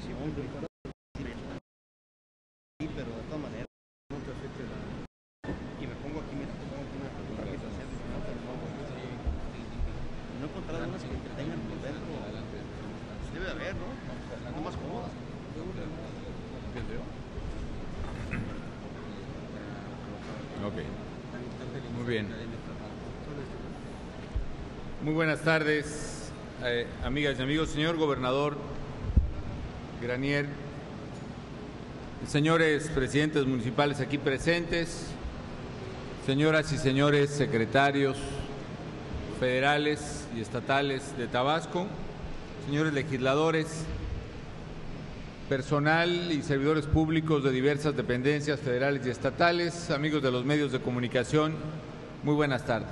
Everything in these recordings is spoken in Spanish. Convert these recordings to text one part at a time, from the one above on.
sesión, sí, pero de todas maneras no te afecte la... Y me pongo aquí, mira, no he encontrado unas que tengan por dentro. Debe de haber, ¿no? Algo más cómodo. Ok. Muy bien. Muy buenas tardes, amigas y amigos. Señor gobernador Granier, señores presidentes municipales aquí presentes, señoras y señores secretarios federales y estatales de Tabasco, señores legisladores, personal y servidores públicos de diversas dependencias federales y estatales, amigos de los medios de comunicación, muy buenas tardes.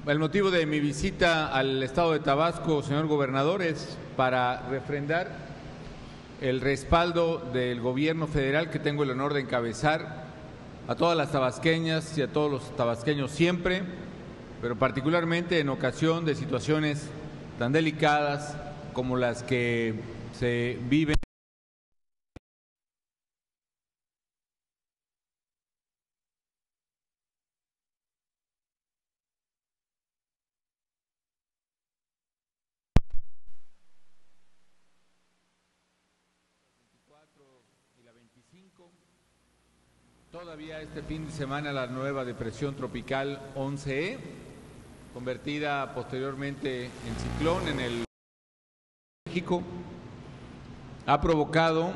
El motivo de mi visita al estado de Tabasco, señor gobernador, es para refrendar el respaldo del gobierno federal que tengo el honor de encabezar a todas las tabasqueñas y a todos los tabasqueños siempre, pero particularmente en ocasión de situaciones tan delicadas como las que se viven. Y la 25, todavía este fin de semana la nueva depresión tropical 11E, convertida posteriormente en ciclón en el México, ha provocado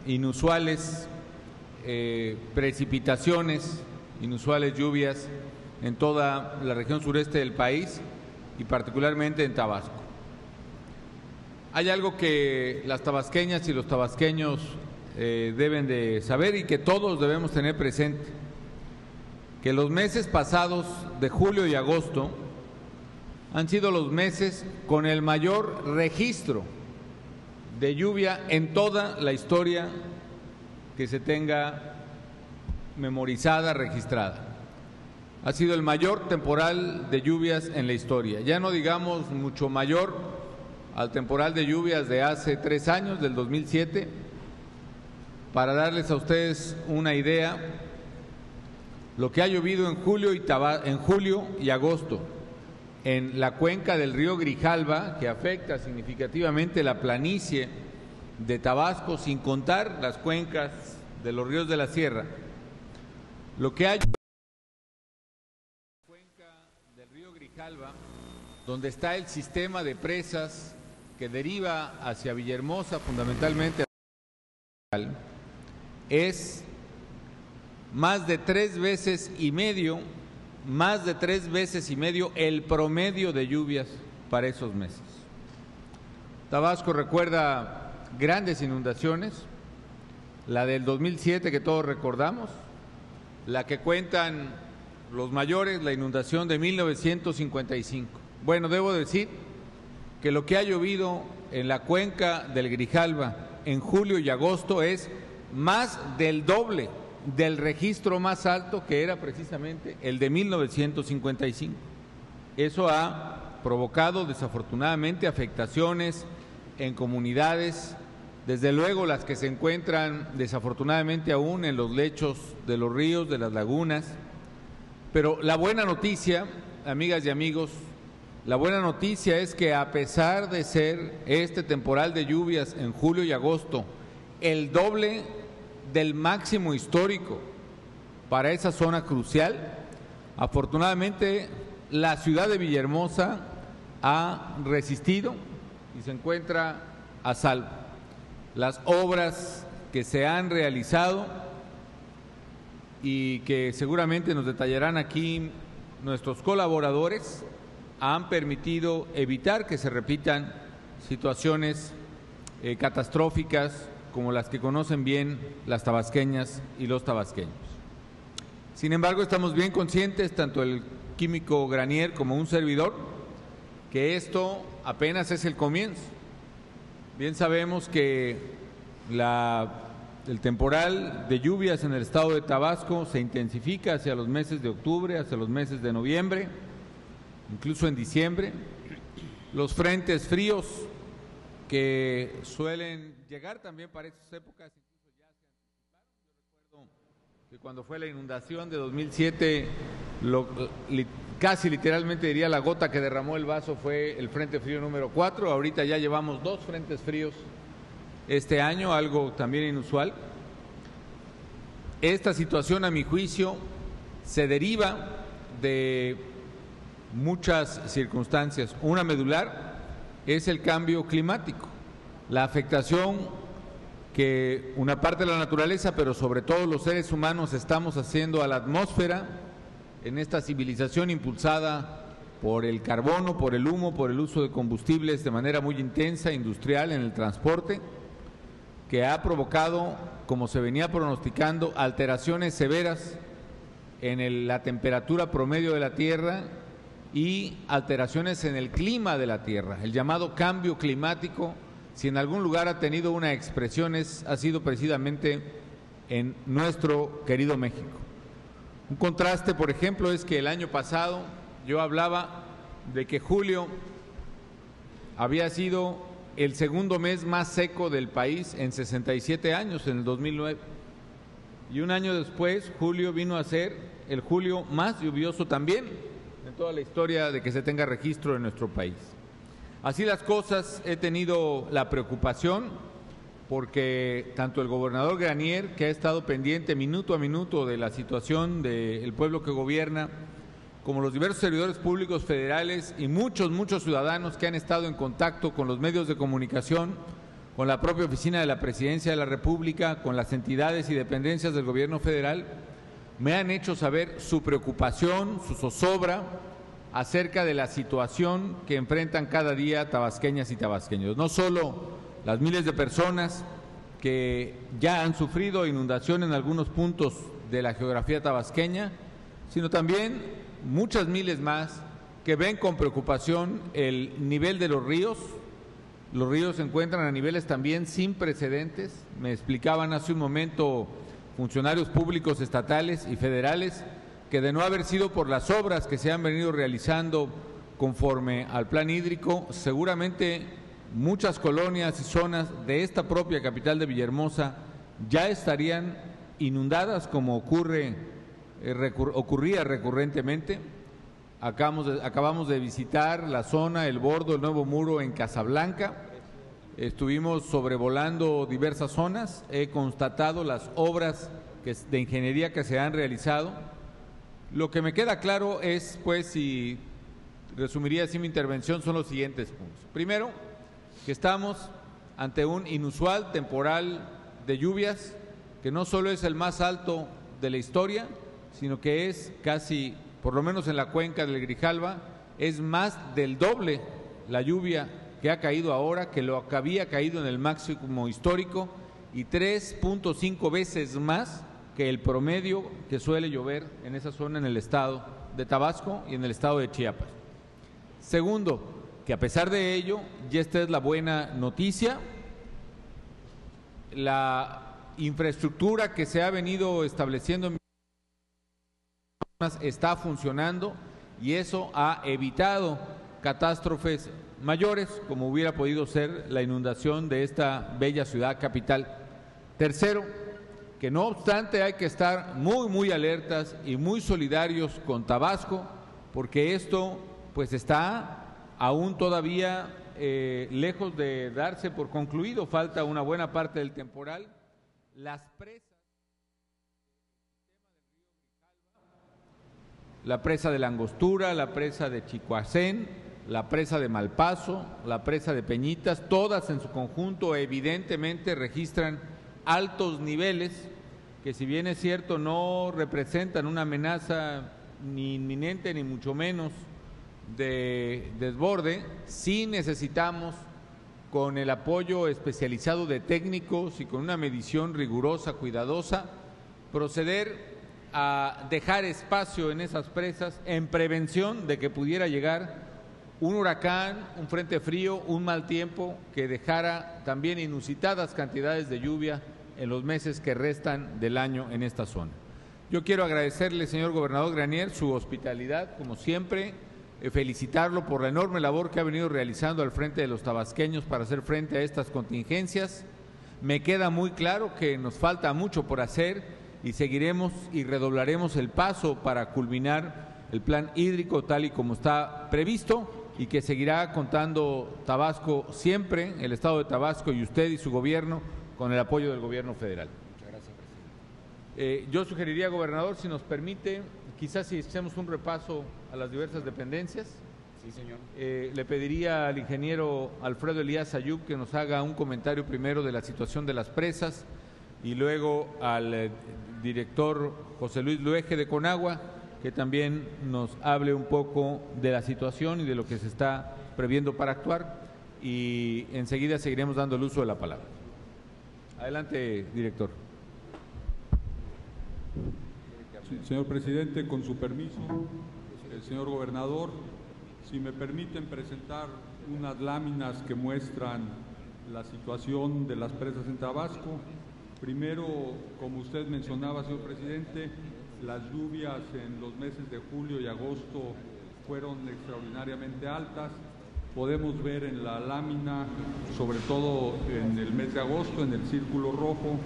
inusuales precipitaciones, inusuales lluvias en toda la región sureste del país y particularmente en Tabasco. Hay algo que las tabasqueñas y los tabasqueños deben de saber y que todos debemos tener presente, que los meses pasados de julio y agosto han sido los meses con el mayor registro de lluvia en toda la historia que se tenga memorizada, registrada. Ha sido el mayor temporal de lluvias en la historia, ya no digamos mucho mayor al temporal de lluvias de hace 3 años, del 2007. Para darles a ustedes una idea, lo que ha llovido en julio y agosto en la cuenca del río Grijalva, que afecta significativamente la planicie de Tabasco, sin contar las cuencas de los ríos de la sierra. Lo que hay en la cuenca del río Grijalva, donde está el sistema de presas que deriva hacia Villahermosa, fundamentalmente, es más de 3 veces y medio el promedio de lluvias para esos meses. Tabasco recuerda grandes inundaciones, la del 2007 que todos recordamos, la que cuentan los mayores, la inundación de 1955. Bueno, debo decir que lo que ha llovido en la cuenca del Grijalva en julio y agosto es más del doble del registro más alto, que era precisamente el de 1955. Eso ha provocado desafortunadamente afectaciones en comunidades, desde luego las que se encuentran desafortunadamente aún en los lechos de los ríos, de las lagunas. Pero la buena noticia, amigas y amigos, la buena noticia es que a pesar de ser este temporal de lluvias en julio y agosto el doble del máximo histórico para esa zona crucial, afortunadamente la ciudad de Villahermosa ha resistido y se encuentra a salvo. Las obras que se han realizado y que seguramente nos detallarán aquí nuestros colaboradores han permitido evitar que se repitan situaciones catastróficas como las que conocen bien las tabasqueñas y los tabasqueños. Sin embargo, estamos bien conscientes, tanto el químico Granier como un servidor, que esto apenas es el comienzo. Bien sabemos que el temporal de lluvias en el estado de Tabasco se intensifica hacia los meses de octubre, hacia los meses de noviembre, incluso en diciembre, los frentes fríos que suelen llegar también para estas épocas, incluso ya se anticiparon. Yo recuerdo que cuando fue la inundación de 2007, casi literalmente diría la gota que derramó el vaso fue el frente frío número 4. Ahorita ya llevamos 2 frentes fríos este año, algo también inusual. Esta situación, a mi juicio, se deriva de muchas circunstancias. Una medular es el cambio climático, la afectación que una parte de la naturaleza, pero sobre todo los seres humanos, estamos haciendo a la atmósfera en esta civilización impulsada por el carbono, por el humo, por el uso de combustibles de manera muy intensa, industrial, en el transporte, que ha provocado, como se venía pronosticando, alteraciones severas en la temperatura promedio de la Tierra y alteraciones en el clima de la Tierra. El llamado cambio climático, si en algún lugar ha tenido una expresión, ha sido precisamente en nuestro querido México. Un contraste, por ejemplo, es que el año pasado yo hablaba de que julio había sido el segundo mes más seco del país en 67 años, en el 2009. Y un año después, julio vino a ser el julio más lluvioso también en toda la historia de que se tenga registro en nuestro país. Así las cosas, he tenido la preocupación porque tanto el gobernador Granier, que ha estado pendiente minuto a minuto de la situación del pueblo que gobierna, como los diversos servidores públicos federales y muchos ciudadanos que han estado en contacto con los medios de comunicación, con la propia oficina de la Presidencia de la República, con las entidades y dependencias del gobierno federal, me han hecho saber su preocupación, su zozobra acerca de la situación que enfrentan cada día tabasqueñas y tabasqueños. No solo las miles de personas que ya han sufrido inundación en algunos puntos de la geografía tabasqueña, sino también muchas miles más que ven con preocupación el nivel de los ríos. Los ríos se encuentran a niveles también sin precedentes. Me explicaban hace un momento funcionarios públicos estatales y federales que, de no haber sido por las obras que se han venido realizando conforme al plan hídrico, seguramente muchas colonias y zonas de esta propia capital de Villahermosa ya estarían inundadas, como ocurría recurrentemente. Acabamos de visitar la zona, el Bordo, el Nuevo Muro en Casablanca. Estuvimos sobrevolando diversas zonas, he constatado las obras de ingeniería que se han realizado. Lo que me queda claro es, pues, y resumiría así mi intervención, son los siguientes puntos. Primero, que estamos ante un inusual temporal de lluvias, que no solo es el más alto de la historia, sino que es casi, por lo menos en la cuenca del Grijalva, es más del doble la lluvia que ha caído ahora que lo que había caído en el máximo histórico y 3.5 veces más que el promedio que suele llover en esa zona en el estado de Tabasco y en el estado de Chiapas. Segundo, que a pesar de ello, y esta es la buena noticia, la infraestructura que se ha venido estableciendo en está funcionando y eso ha evitado catástrofes mayores, como hubiera podido ser la inundación de esta bella ciudad capital. Tercero, que no obstante hay que estar muy alertas y muy solidarios con Tabasco, porque esto pues está aún todavía lejos de darse por concluido, falta una buena parte del temporal. Las presas, la presa de la Angostura, la presa de Chicoacén, la presa de Malpaso, la presa de Peñitas, todas en su conjunto evidentemente registran altos niveles que, si bien es cierto, no representan una amenaza ni inminente ni mucho menos de desborde. Sí necesitamos, con el apoyo especializado de técnicos y con una medición rigurosa, cuidadosa, proceder a dejar espacio en esas presas en prevención de que pudiera llegar un huracán, un frente frío, un mal tiempo que dejara también inusitadas cantidades de lluvia en los meses que restan del año en esta zona. Yo quiero agradecerle, señor gobernador Granier, su hospitalidad, como siempre, felicitarlo por la enorme labor que ha venido realizando al frente de los tabasqueños para hacer frente a estas contingencias. Me queda muy claro que nos falta mucho por hacer y seguiremos y redoblaremos el paso para culminar el plan hídrico tal y como está previsto, y que seguirá contando Tabasco siempre, el Estado de Tabasco y usted y su gobierno, con el apoyo del gobierno federal. Muchas gracias, presidente. Yo sugeriría, gobernador, si nos permite, quizás si hacemos un repaso a las diversas dependencias. Sí, señor. Le pediría al ingeniero Alfredo Elías Ayub que nos haga un comentario primero de la situación de las presas y luego al director José Luis Luege de Conagua, que también nos hable un poco de la situación y de lo que se está previendo para actuar, y enseguida seguiremos dando el uso de la palabra. Adelante, director. Sí, señor presidente, con su permiso, señor gobernador, si me permiten presentar unas láminas que muestran la situación de las presas en Tabasco. Primero, como usted mencionaba, señor presidente, las lluvias en los meses de julio y agosto fueron extraordinariamente altas. Podemos ver en la lámina, sobre todo en el mes de agosto, en el círculo rojo,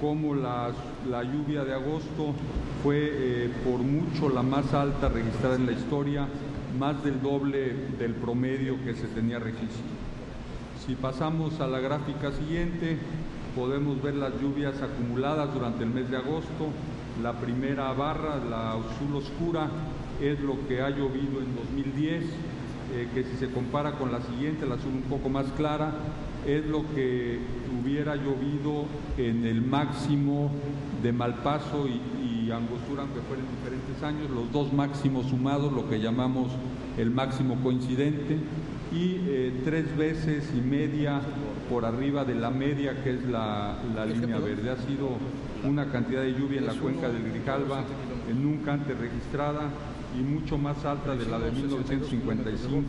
cómo la lluvia de agosto fue por mucho la más alta registrada en la historia, más del doble del promedio que se tenía registro. Si pasamos a la gráfica siguiente, podemos ver las lluvias acumuladas durante el mes de agosto. La primera barra, la azul oscura, es lo que ha llovido en 2010, que si se compara con la siguiente, la azul un poco más clara, es lo que hubiera llovido en el máximo de Malpaso y Angostura, aunque fueran diferentes años, los dos máximos sumados, lo que llamamos el máximo coincidente, y 3 veces y media por arriba de la media, que es la línea verde. Ha sido una cantidad de lluvia en la cuenca del Grijalva nunca antes registrada y mucho más alta de la de 1955,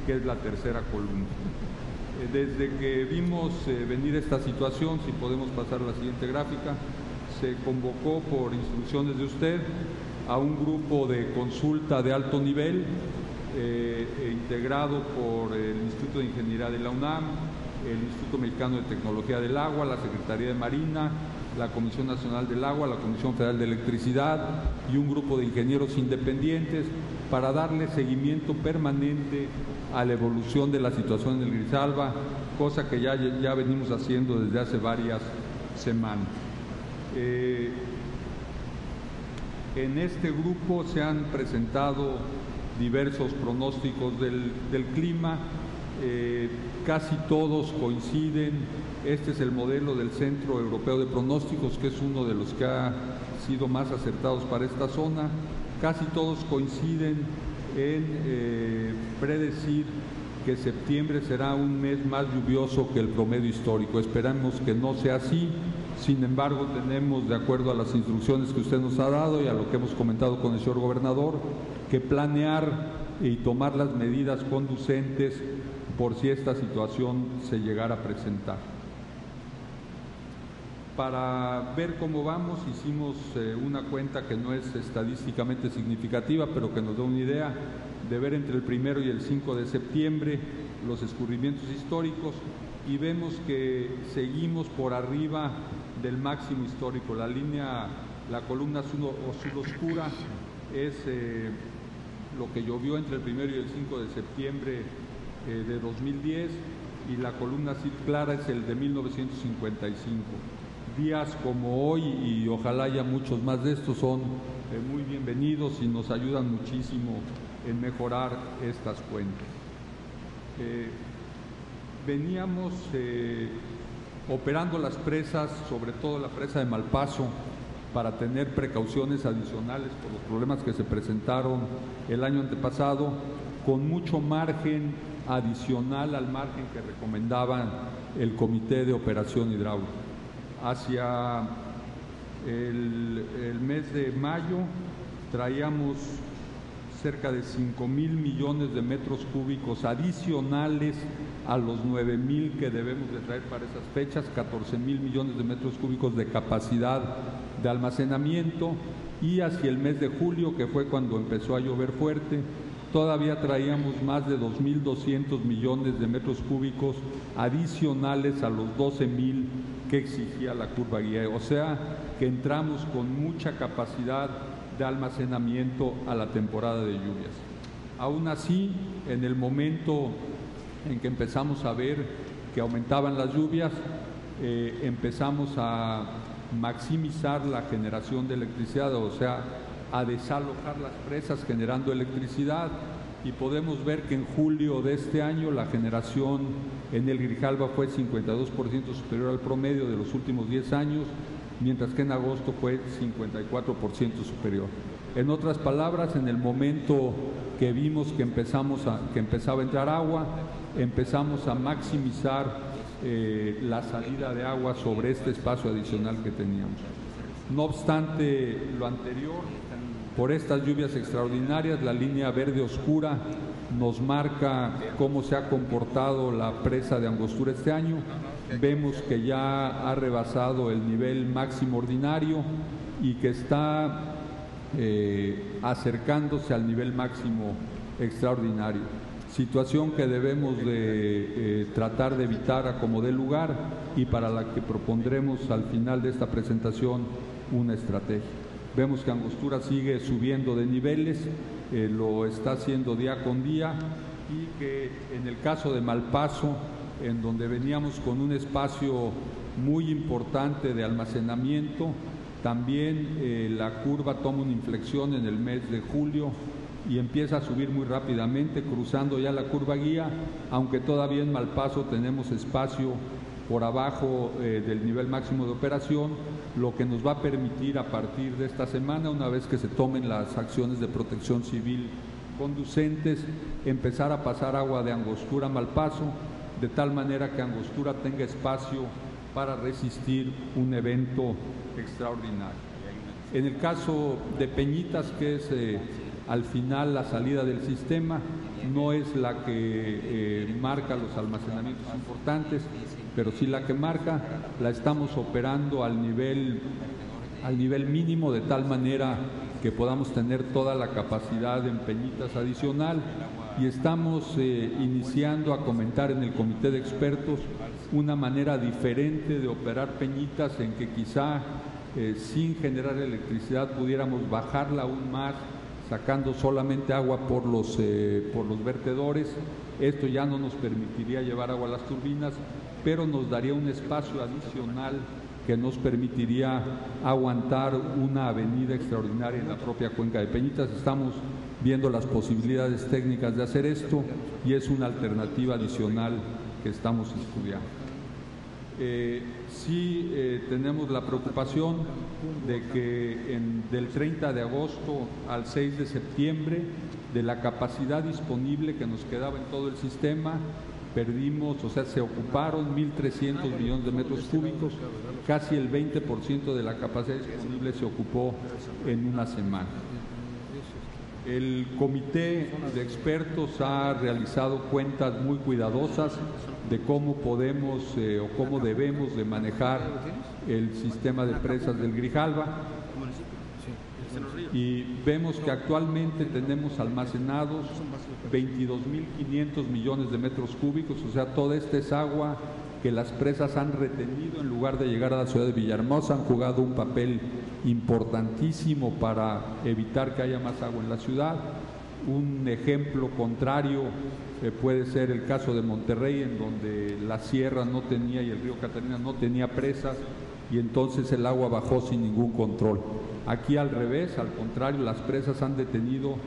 que es la tercera columna. Desde que vimos venir esta situación, si podemos pasar a la siguiente gráfica, se convocó por instrucciones de usted a un grupo de consulta de alto nivel integrado por el Instituto de Ingeniería de la UNAM, el Instituto Mexicano de Tecnología del Agua, la Secretaría de Marina, la Comisión Nacional del Agua, la Comisión Federal de Electricidad y un grupo de ingenieros independientes para darle seguimiento permanente a la evolución de la situación en el Grijalva, cosa que ya venimos haciendo desde hace varias semanas. En este grupo se han presentado diversos pronósticos del clima, casi todos coinciden. Este es el modelo del Centro Europeo de Pronósticos, que es uno de los que ha sido más acertados para esta zona. Casi todos coinciden en predecir que septiembre será un mes más lluvioso que el promedio histórico. Esperamos que no sea así. Sin embargo, tenemos, de acuerdo a las instrucciones que usted nos ha dado y a lo que hemos comentado con el señor gobernador, que planear y tomar las medidas conducentes por si esta situación se llegara a presentar. Para ver cómo vamos, hicimos una cuenta que no es estadísticamente significativa, pero que nos da una idea de ver entre el 1 y el 5 de septiembre los escurrimientos históricos, y vemos que seguimos por arriba del máximo histórico. La columna azul oscura es lo que llovió entre el 1 y el 5 de septiembre de 2010, y la columna azul clara es el de 1955. Días como hoy, y ojalá haya muchos más de estos, son muy bienvenidos y nos ayudan muchísimo en mejorar estas cuentas. Veníamos operando las presas, sobre todo la presa de Malpaso, para tener precauciones adicionales por los problemas que se presentaron el año antepasado, con mucho margen adicional al margen que recomendaba el Comité de Operación Hidráulica. Hacia el mes de mayo traíamos cerca de 5,000 millones de metros cúbicos adicionales a los 9,000 que debemos de traer para esas fechas, 14,000 millones de metros cúbicos de capacidad de almacenamiento, y hacia el mes de julio, que fue cuando empezó a llover fuerte, todavía traíamos más de 2.200 millones de metros cúbicos adicionales a los 12.000 que exigía la curva guía. O sea, que entramos con mucha capacidad de almacenamiento a la temporada de lluvias. Aún así, en el momento en que empezamos a ver que aumentaban las lluvias, empezamos a maximizar la generación de electricidad, o sea, a desalojar las presas generando electricidad, y podemos ver que en julio de este año la generación en el Grijalva fue 52% superior al promedio de los últimos 10 años, mientras que en agosto fue 54% superior. En otras palabras, en el momento que vimos que empezaba a entrar agua, empezamos a maximizar la salida de agua sobre este espacio adicional que teníamos. No obstante lo anterior, por estas lluvias extraordinarias, la línea verde oscura nos marca cómo se ha comportado la presa de Angostura este año. Vemos que ya ha rebasado el nivel máximo ordinario y que está acercándose al nivel máximo extraordinario. Situación que debemos de tratar de evitar a como dé lugar y para la que propondremos al final de esta presentación una estrategia. Vemos que Angostura sigue subiendo de niveles, lo está haciendo día con día, y que en el caso de Malpaso, en donde veníamos con un espacio muy importante de almacenamiento, también la curva toma una inflexión en el mes de julio y empieza a subir muy rápidamente, cruzando ya la curva guía, aunque todavía en Malpaso tenemos espacio por abajo del nivel máximo de operación, lo que nos va a permitir a partir de esta semana, una vez que se tomen las acciones de protección civil conducentes, empezar a pasar agua de Angostura a Malpaso, de tal manera que Angostura tenga espacio para resistir un evento extraordinario. En el caso de Peñitas, que es al final la salida del sistema, no es la que marca los almacenamientos importantes, pero sí la que marca, la estamos operando al nivel mínimo, de tal manera que podamos tener toda la capacidad en Peñitas adicional, y estamos iniciando a comentar en el comité de expertos una manera diferente de operar Peñitas, en que quizá sin generar electricidad pudiéramos bajarla aún más, sacando solamente agua por los vertedores. Esto ya no nos permitiría llevar agua a las turbinas, pero nos daría un espacio adicional que nos permitiría aguantar una avenida extraordinaria en la propia cuenca de Peñitas. Estamos viendo las posibilidades técnicas de hacer esto y es una alternativa adicional que estamos estudiando. Sí tenemos la preocupación de que del 30 de agosto al 6 de septiembre, de la capacidad disponible que nos quedaba en todo el sistema, perdimos, o sea, se ocuparon 1.300 millones de metros cúbicos, casi el 20% de la capacidad disponible se ocupó en una semana. El comité de expertos ha realizado cuentas muy cuidadosas de cómo podemos o cómo debemos de manejar el sistema de presas del Grijalva, y vemos que actualmente tenemos almacenados 22.500 millones de metros cúbicos, o sea, toda esta es agua que las presas han retenido en lugar de llegar a la ciudad de Villahermosa. Han jugado un papel importantísimo para evitar que haya más agua en la ciudad. Un ejemplo contrario puede ser el caso de Monterrey, en donde la sierra no tenía y el río Catalina no tenía presas, y entonces el agua bajó sin ningún control. Aquí al revés, al contrario, las presas han detenido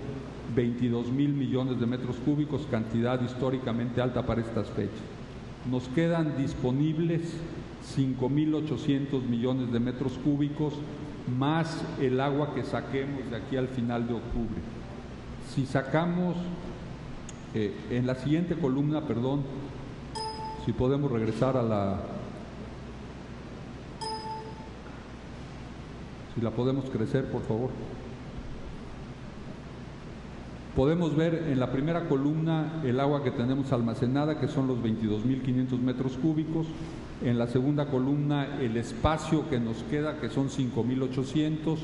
22.000 millones de metros cúbicos, cantidad históricamente alta para estas fechas. Nos quedan disponibles 5.800 millones de metros cúbicos, más el agua que saquemos de aquí al final de octubre. Si sacamos, en la siguiente columna, perdón, si podemos regresar a la... Si la podemos crecer, por favor. Podemos ver en la primera columna el agua que tenemos almacenada, que son los 22.500 metros cúbicos. En la segunda columna el espacio que nos queda, que son 5.800.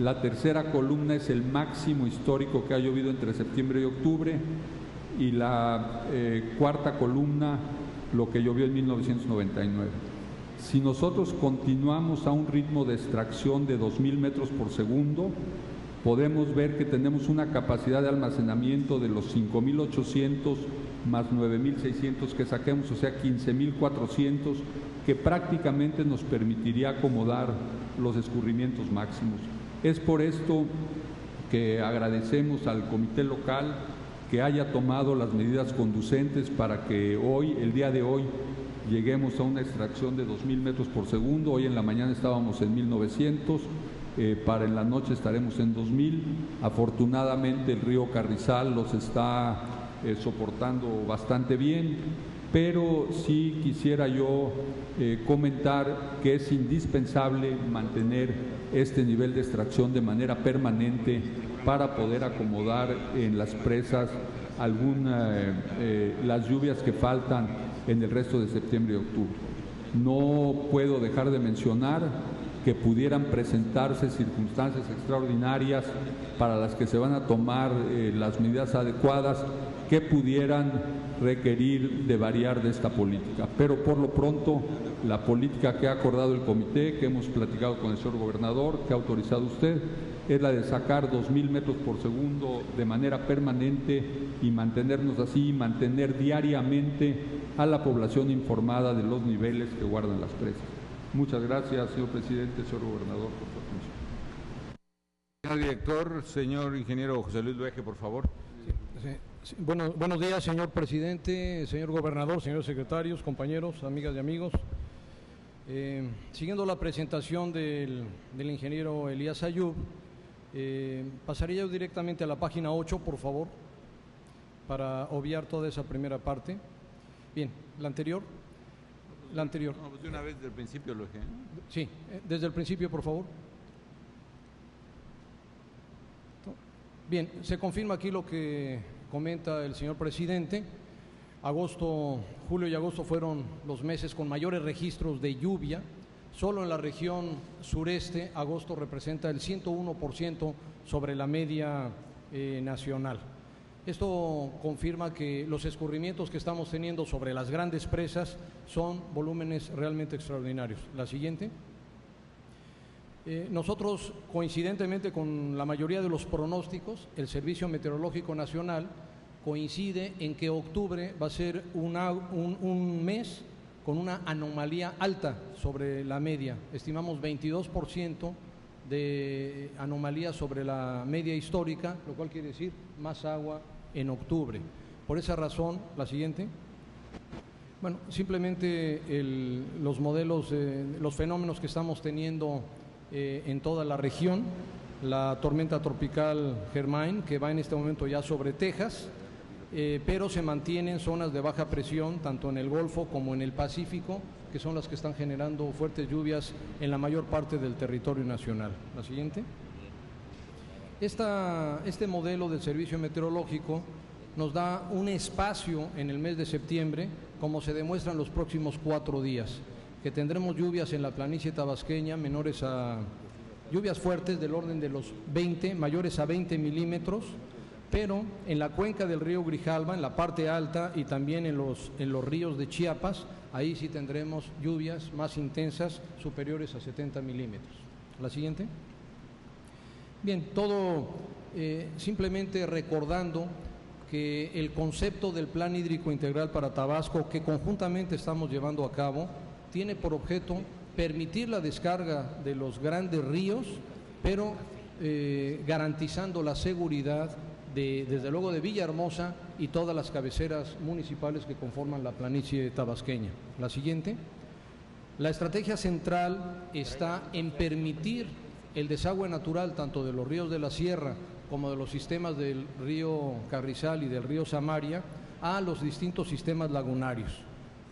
La tercera columna es el máximo histórico que ha llovido entre septiembre y octubre, y la cuarta columna lo que llovió en 1999. Si nosotros continuamos a un ritmo de extracción de 2.000 metros por segundo, podemos ver que tenemos una capacidad de almacenamiento de los 5.800 más 9.600 que saquemos, o sea 15.400, que prácticamente nos permitiría acomodar los escurrimientos máximos. Es por esto que agradecemos al comité local que haya tomado las medidas conducentes para que hoy, el día de hoy, lleguemos a una extracción de 2.000 metros por segundo. Hoy en la mañana estábamos en 1.900, para en la noche estaremos en 2.000. Afortunadamente el río Carrizal los está soportando bastante bien, pero sí quisiera yo comentar que es indispensable mantener este nivel de extracción de manera permanente para poder acomodar en las presas las lluvias que faltan en el resto de septiembre y octubre. No puedo dejar de mencionar que pudieran presentarse circunstancias extraordinarias para las que se van a tomar las medidas adecuadas que pudieran requerir de variar de esta política. Pero por lo pronto, la política que ha acordado el comité, que hemos platicado con el señor gobernador, que ha autorizado usted, es la de sacar 2.000 metros por segundo de manera permanente y mantenernos así, y mantener diariamente a la población informada de los niveles que guardan las presas. Muchas gracias, señor presidente, señor gobernador, por su atención. Señor director, señor ingeniero José Luis Luege, por favor. Sí. Buenos días, señor presidente, señor gobernador, señores secretarios, compañeros, amigas y amigos. Siguiendo la presentación del ingeniero Elías Ayub, pasaría yo directamente a la página 8, por favor, para obviar toda esa primera parte. Bien, la anterior. La anterior. No, pues de una vez desde el principio lo dejé. Sí, desde el principio, por favor. Bien, se confirma aquí lo que comenta el señor presidente. Julio y agosto fueron los meses con mayores registros de lluvia. Solo en la región sureste, agosto representa el 101% sobre la media nacional. Esto confirma que los escurrimientos que estamos teniendo sobre las grandes presas son volúmenes realmente extraordinarios. La siguiente. Nosotros, coincidentemente con la mayoría de los pronósticos, el Servicio Meteorológico Nacional coincide en que octubre va a ser un mes con una anomalía alta sobre la media. Estimamos 22% de anomalía sobre la media histórica, lo cual quiere decir más agua en octubre. Por esa razón, la siguiente. Bueno, simplemente los modelos, los fenómenos que estamos teniendo en toda la región, la tormenta tropical Germain, que va en este momento ya sobre Texas, pero se mantienen zonas de baja presión tanto en el Golfo como en el Pacífico, que son las que están generando fuertes lluvias en la mayor parte del territorio nacional. La siguiente. Este modelo del servicio meteorológico nos da un espacio en el mes de septiembre, como se demuestra en los próximos 4 días, que tendremos lluvias en la planicie tabasqueña lluvias fuertes del orden de los mayores a 20 milímetros, pero en la cuenca del río Grijalva, en la parte alta, y también en los ríos de Chiapas, ahí sí tendremos lluvias más intensas, superiores a 70 milímetros. La siguiente. Bien, todo simplemente recordando que el concepto del Plan Hídrico Integral para Tabasco, que conjuntamente estamos llevando a cabo, tiene por objeto permitir la descarga de los grandes ríos, pero garantizando la seguridad desde luego de Villahermosa y todas las cabeceras municipales que conforman la planicie tabasqueña. La siguiente. La estrategia central está en permitir el desagüe natural tanto de los ríos de la sierra como de los sistemas del río Carrizal y del río Samaria a los distintos sistemas lagunarios.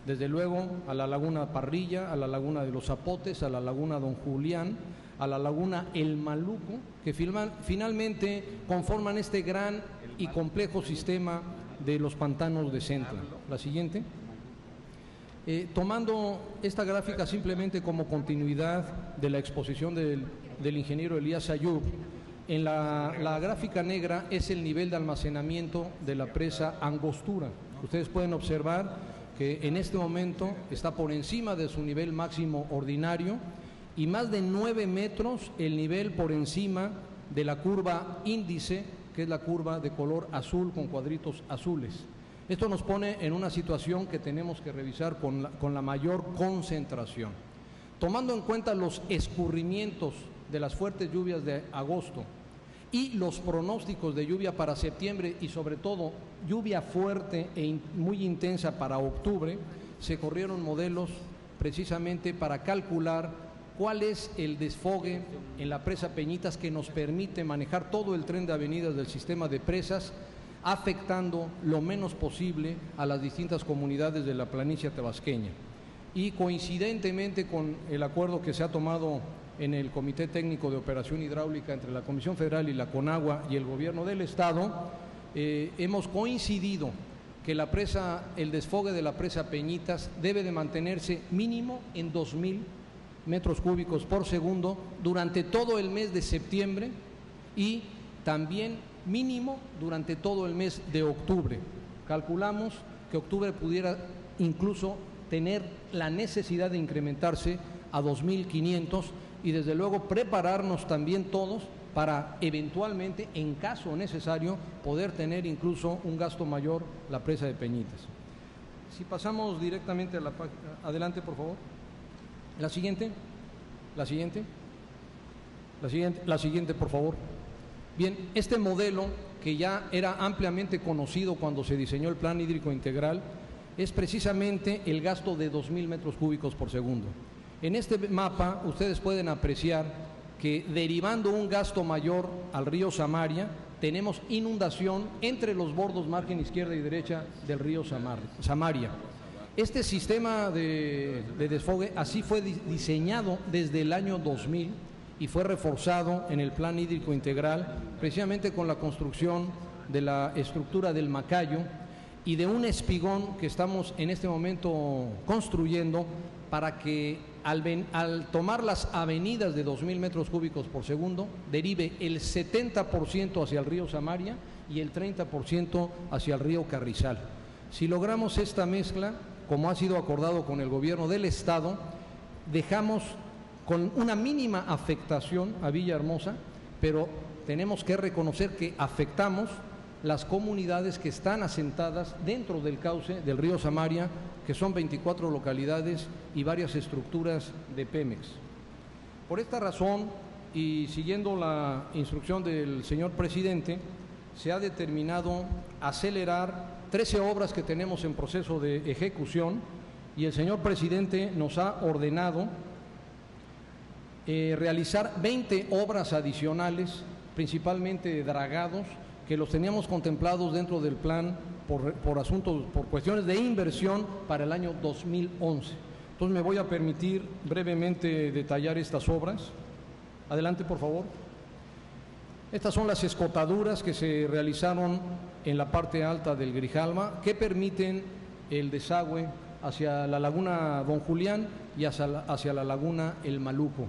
Desde luego a la laguna Parrilla, a la laguna de los Zapotes, a la laguna Don Julián, a la laguna El Maluco, que finalmente conforman este gran y complejo sistema de los pantanos de Centla. La siguiente. Tomando esta gráfica simplemente como continuidad de la exposición del ingeniero Elías Ayub, en la gráfica negra es el nivel de almacenamiento de la presa Angostura. Ustedes pueden observar que en este momento está por encima de su nivel máximo ordinario y más de 9 metros el nivel por encima de la curva índice, que es la curva de color azul con cuadritos azules. Esto nos pone en una situación que tenemos que revisar con la mayor concentración. Tomando en cuenta los escurrimientos de las fuertes lluvias de agosto y los pronósticos de lluvia para septiembre y sobre todo lluvia fuerte e muy intensa para octubre, se corrieron modelos precisamente para calcular cuál es el desfogue en la presa Peñitas que nos permite manejar todo el tren de avenidas del sistema de presas, afectando lo menos posible a las distintas comunidades de la planicie tabasqueña. Y coincidentemente con el acuerdo que se ha tomado en el Comité Técnico de Operación Hidráulica entre la Comisión Federal y la CONAGUA y el Gobierno del Estado, hemos coincidido que el desfogue de la presa Peñitas debe de mantenerse mínimo en 2,000 metros cúbicos por segundo durante todo el mes de septiembre y también mínimo durante todo el mes de octubre. Calculamos que octubre pudiera incluso tener la necesidad de incrementarse a 2,500 y desde luego prepararnos también todos para eventualmente, en caso necesario, poder tener incluso un gasto mayor la presa de Peñitas. Si pasamos directamente a la página, adelante por favor. La siguiente, por favor. Bien, este modelo, que ya era ampliamente conocido cuando se diseñó el Plan Hídrico Integral, es precisamente el gasto de 2,000 metros cúbicos por segundo. En este mapa ustedes pueden apreciar que derivando un gasto mayor al río Samaria, tenemos inundación entre los bordos margen izquierda y derecha del río Samaria. Este sistema de desfogue así fue diseñado desde el año 2000 y fue reforzado en el Plan Hídrico Integral precisamente con la construcción de la estructura del Macayo y de un espigón que estamos en este momento construyendo para que al tomar las avenidas de 2,000 metros cúbicos por segundo derive el 70% hacia el río Samaria y el 30% hacia el río Carrizal. Si logramos esta mezcla, como ha sido acordado con el Gobierno del Estado, dejamos con una mínima afectación a Villahermosa, pero tenemos que reconocer que afectamos las comunidades que están asentadas dentro del cauce del río Samaria, que son 24 localidades y varias estructuras de Pemex. Por esta razón, y siguiendo la instrucción del señor presidente, se ha determinado acelerar 13 obras que tenemos en proceso de ejecución y el señor presidente nos ha ordenado realizar 20 obras adicionales, principalmente dragados, que los teníamos contemplados dentro del plan por cuestiones de inversión para el año 2011. Entonces me voy a permitir brevemente detallar estas obras. Adelante, por favor. Estas son las escotaduras que se realizaron en la parte alta del Grijalva, que permiten el desagüe hacia la laguna Don Julián y hacia la laguna El Maluco.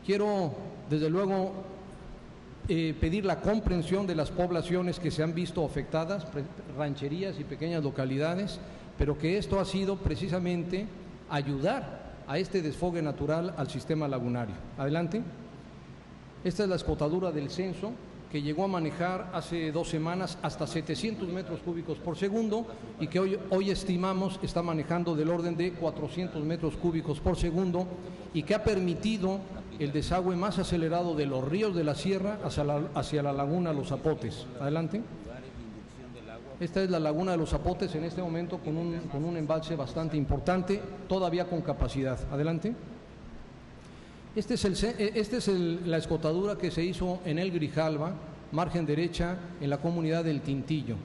Quiero, desde luego, pedir la comprensión de las poblaciones que se han visto afectadas, rancherías y pequeñas localidades, pero que esto ha sido precisamente ayudar a este desfogue natural al sistema lagunario. Adelante. Esta es la escotadura del Censo, que llegó a manejar hace 2 semanas hasta 700 metros cúbicos por segundo y que hoy estimamos está manejando del orden de 400 metros cúbicos por segundo y que ha permitido el desagüe más acelerado de los ríos de la sierra hacia la laguna Los Zapotes. Adelante. Esta es la laguna de Los Zapotes en este momento con un embalse bastante importante, todavía con capacidad. Adelante. Esta es la escotadura que se hizo en el Grijalva, margen derecha, en la comunidad del Tintillo.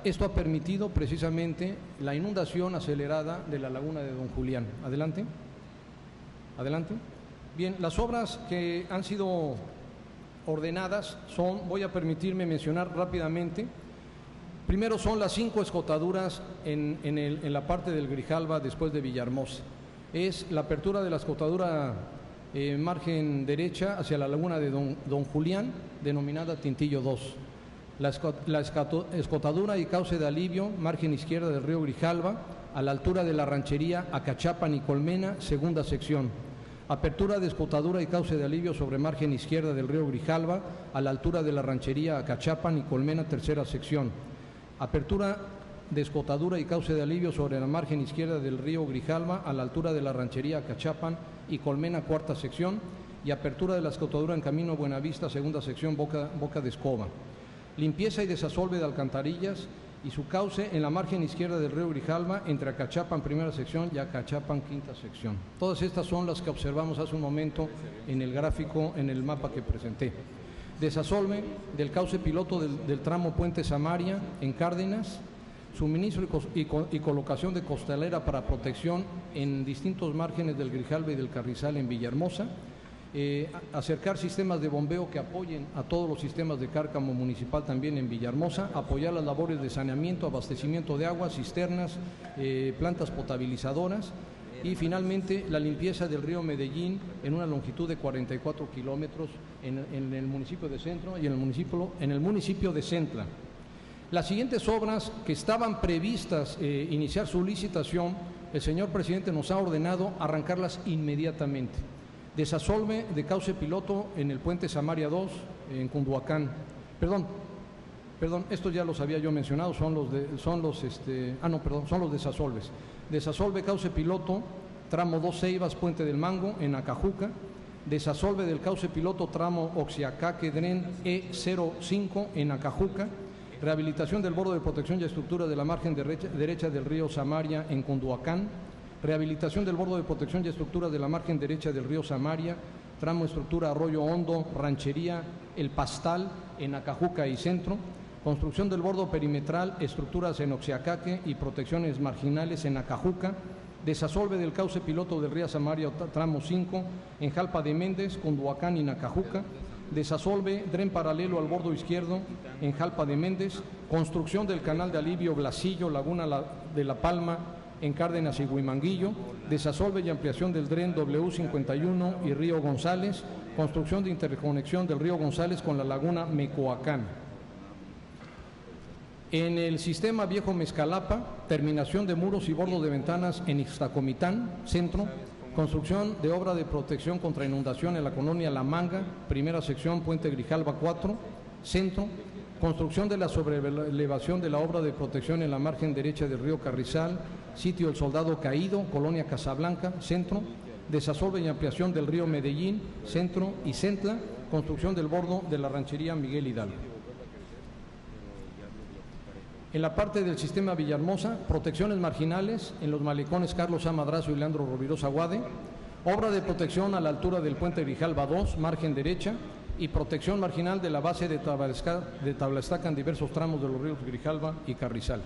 Esto ha permitido precisamente la inundación acelerada de la laguna de Don Julián. Adelante. Adelante. Bien, las obras que han sido ordenadas son, voy a permitirme mencionar rápidamente, Primero son las 5 escotaduras en la parte del Grijalva después de Villahermosa. Es la apertura de la escotadura margen derecha hacia la laguna de Don Julián, denominada Tintillo 2. La escotadura y cauce de alivio, margen izquierda del río Grijalva, a la altura de la ranchería Acachapan y Colmena, segunda sección. Apertura de escotadura y cauce de alivio sobre margen izquierda del río Grijalva, a la altura de la ranchería Acachapan y Colmena, tercera sección. Apertura de escotadura y cauce de alivio sobre la margen izquierda del río Grijalva, a la altura de la ranchería Acachapan y Colmena, cuarta sección. Y apertura de la escotadura en camino Buenavista, segunda sección, boca de escoba. Limpieza y desasolve de alcantarillas y su cauce en la margen izquierda del río Grijalva, entre Acachapan, primera sección, y Acachapan, quinta sección. Todas estas son las que observamos hace un momento en el gráfico, en el mapa que presenté. Desasolve del cauce piloto del tramo Puente Samaria en Cárdenas, suministro y colocación de costalera para protección en distintos márgenes del Grijalva y del Carrizal en Villahermosa. Acercar sistemas de bombeo que apoyen a todos los sistemas de cárcamo municipal también en Villahermosa, apoyar las labores de saneamiento, abastecimiento de agua, cisternas, plantas potabilizadoras y finalmente la limpieza del río Medellín en una longitud de 44 kilómetros en el municipio de Centro y en el municipio de Centla. Las siguientes obras que estaban previstas iniciar su licitación, el señor presidente nos ha ordenado arrancarlas inmediatamente. Desasolve de cauce piloto en el puente Samaria 2 en Cunduacán. Perdón, estos ya los había yo mencionado, son los desasolves. Desasolve cauce piloto, tramo 2 Ceibas, Puente del Mango en Acajuca. Desasolve del cauce piloto, tramo Oxiacaque-Dren E05 en Acajuca. Rehabilitación del borde de protección y estructura de la margen derecha del río Samaria en Cunduacán. Rehabilitación del borde de protección y estructura de la margen derecha del río Samaria, tramo estructura Arroyo Hondo, Ranchería El Pastal en Acajuca y Centro. Construcción del borde perimetral, estructuras en Oxiacaque y protecciones marginales en Acajuca. Desasolve del cauce piloto del río Samaria, tramo 5 en Jalpa de Méndez, Cunduacán y Nacajuca. Desasolve dren paralelo al bordo izquierdo en Jalpa de Méndez. Construcción del canal de alivio Blasillo, Laguna de la Palma en Cárdenas y Huimanguillo. Desasolve y ampliación del dren W51 y río González. Construcción de interconexión del río González con la laguna Mecoacán. En el sistema Viejo Mezcalapa, terminación de muros y bordos de ventanas en Ixtacomitán, Centro. Construcción de obra de protección contra inundación en la colonia La Manga, primera sección, Puente Grijalva 4, Centro. Construcción de la sobreelevación de la obra de protección en la margen derecha del río Carrizal, sitio El Soldado Caído, colonia Casablanca, Centro. Desasolve y ampliación del río Medellín, Centro y Centla. Construcción del bordo de la ranchería Miguel Hidalgo. En la parte del sistema Villahermosa, protecciones marginales en los malecones Carlos A. Madrazo y Leandro Rovirosa Guade, obra de protección a la altura del puente Grijalva 2, margen derecha, y protección marginal de la base de Tablaestaca en diversos tramos de los ríos Grijalva y Carrizal.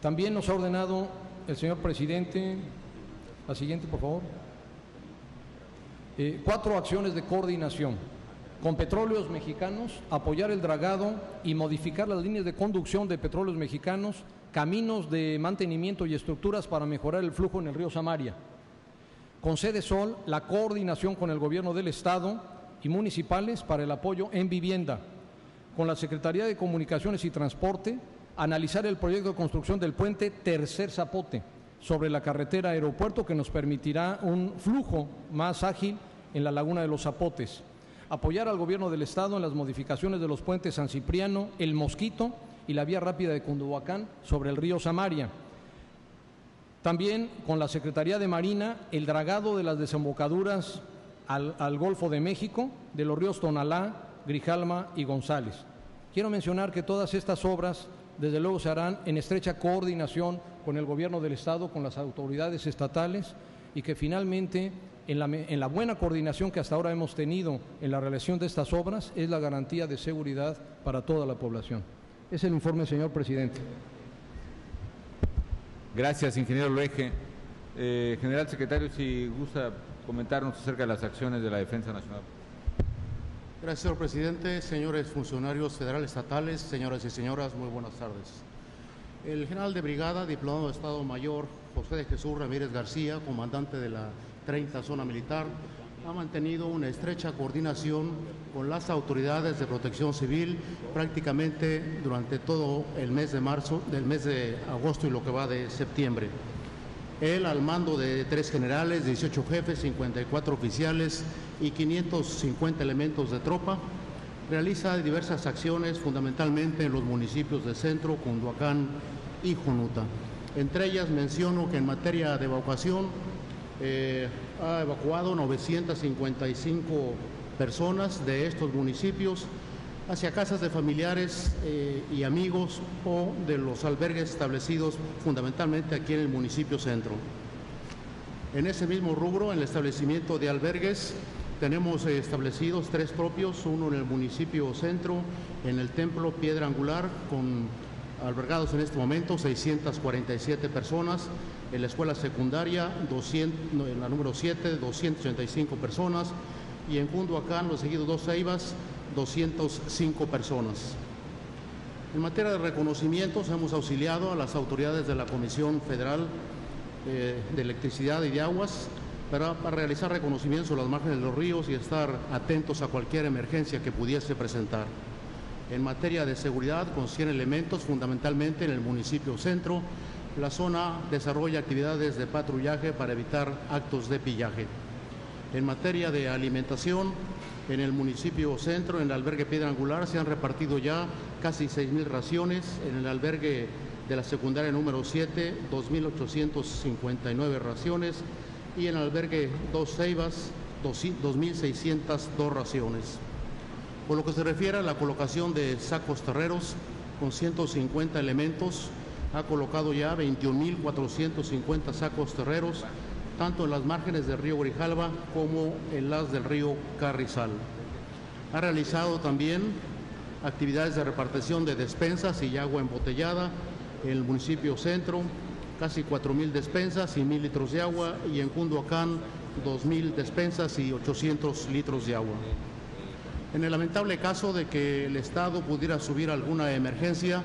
También nos ha ordenado el señor presidente, la siguiente por favor, 4 acciones de coordinación. Con Petróleos Mexicanos, apoyar el dragado y modificar las líneas de conducción de Petróleos Mexicanos, caminos de mantenimiento y estructuras para mejorar el flujo en el río Samaria. Con Sede Sol, la coordinación con el gobierno del Estado y municipales para el apoyo en vivienda. Con la Secretaría de Comunicaciones y Transporte, analizar el proyecto de construcción del puente Tercer Zapote sobre la carretera aeropuerto que nos permitirá un flujo más ágil en la laguna de los Zapotes. Apoyar al gobierno del Estado en las modificaciones de los puentes San Cipriano, El Mosquito y la vía rápida de Cunduacán sobre el río Samaria. También con la Secretaría de Marina, el dragado de las desembocaduras al Golfo de México, de los ríos Tonalá, Grijalva y González. Quiero mencionar que todas estas obras, desde luego, se harán en estrecha coordinación con el gobierno del Estado, con las autoridades estatales, y que finalmente en la buena coordinación que hasta ahora hemos tenido en la realización de estas obras es la garantía de seguridad para toda la población. Es el informe, señor presidente. Gracias, ingeniero Luege. General secretario, si gusta comentarnos acerca de las acciones de la Defensa Nacional. Gracias, señor presidente. Señores funcionarios federales, estatales, señoras y señoras, muy buenas tardes. El general de brigada, diplomado de Estado Mayor, José de Jesús Ramírez García, comandante de la 30 Zona Militar, ha mantenido una estrecha coordinación con las autoridades de protección civil prácticamente durante todo el mes de marzo, del mes de agosto y lo que va de septiembre. Él, al mando de 3 generales, 18 jefes, 54 oficiales y 550 elementos de tropa, realiza diversas acciones fundamentalmente en los municipios de Centro, Cunduacán y Jonuta. Entre ellas menciono que en materia de evacuación ha evacuado 955 personas de estos municipios hacia casas de familiares y amigos o de los albergues establecidos fundamentalmente aquí en el municipio Centro. En ese mismo rubro, en el establecimiento de albergues, tenemos establecidos 3 propios, uno en el municipio Centro, en el Templo Piedra Angular, con albergados en este momento 647 personas, en la escuela secundaria, en la número 7, 285 personas, y en Cunduacán, los seguidos 2 Ceibas, 205 personas. En materia de reconocimientos, hemos auxiliado a las autoridades de la Comisión Federal de Electricidad y de Aguas para realizar reconocimientos a las márgenes de los ríos y estar atentos a cualquier emergencia que pudiese presentar. En materia de seguridad, con 100 elementos, fundamentalmente en el municipio Centro, la zona desarrolla actividades de patrullaje para evitar actos de pillaje. En materia de alimentación, en el municipio Centro, en el albergue Piedra Angular, se han repartido ya casi 6,000 raciones. En el albergue de la secundaria número 7, 2,859 raciones. Y en el albergue 2 Ceibas, 2,602 raciones. Por lo que se refiere a la colocación de sacos terreros, con 150 elementos, ha colocado ya 21,450 sacos terreros, tanto en las márgenes del río Grijalva como en las del río Carrizal. Ha realizado también actividades de repartición de despensas y agua embotellada en el municipio Centro, casi 4,000 despensas y 1,000 litros de agua, y en Cunduacán 2,000 despensas y 800 litros de agua. En el lamentable caso de que el Estado pudiera subir alguna emergencia,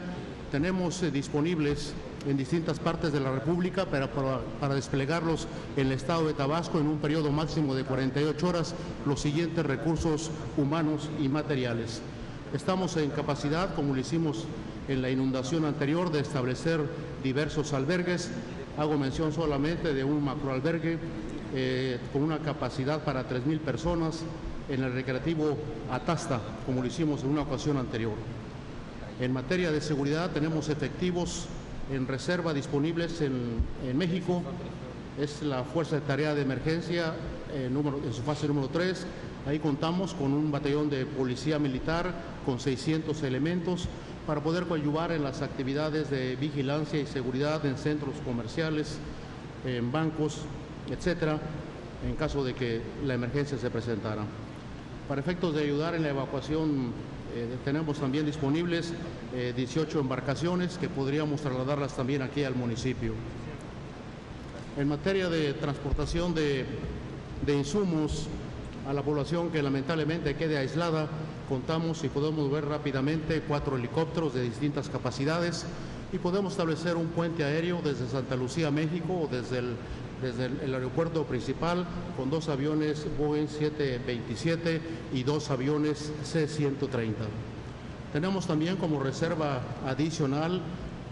tenemos disponibles en distintas partes de la República para desplegarlos en el Estado de Tabasco en un periodo máximo de 48 horas los siguientes recursos humanos y materiales. Estamos en capacidad, como lo hicimos en la inundación anterior, de establecer diversos albergues. Hago mención solamente de un macroalbergue con una capacidad para 3,000 personas en el recreativo Atasta, como lo hicimos en una ocasión anterior. En materia de seguridad, tenemos efectivos en reserva disponibles en México. Es la Fuerza de Tarea de Emergencia en su fase número 3. Ahí contamos con un batallón de policía militar con 600 elementos para poder coadyuvar en las actividades de vigilancia y seguridad en centros comerciales, en bancos, etcétera, en caso de que la emergencia se presentara. Para efectos de ayudar en la evacuación, tenemos también disponibles 18 embarcaciones que podríamos trasladarlas también aquí al municipio. En materia de transportación de insumos a la población que lamentablemente quede aislada, contamos y podemos ver rápidamente 4 helicópteros de distintas capacidades y podemos establecer un puente aéreo desde Santa Lucía, México, o desde el aeropuerto principal, con 2 aviones Boeing 727 y 2 aviones C-130. Tenemos también como reserva adicional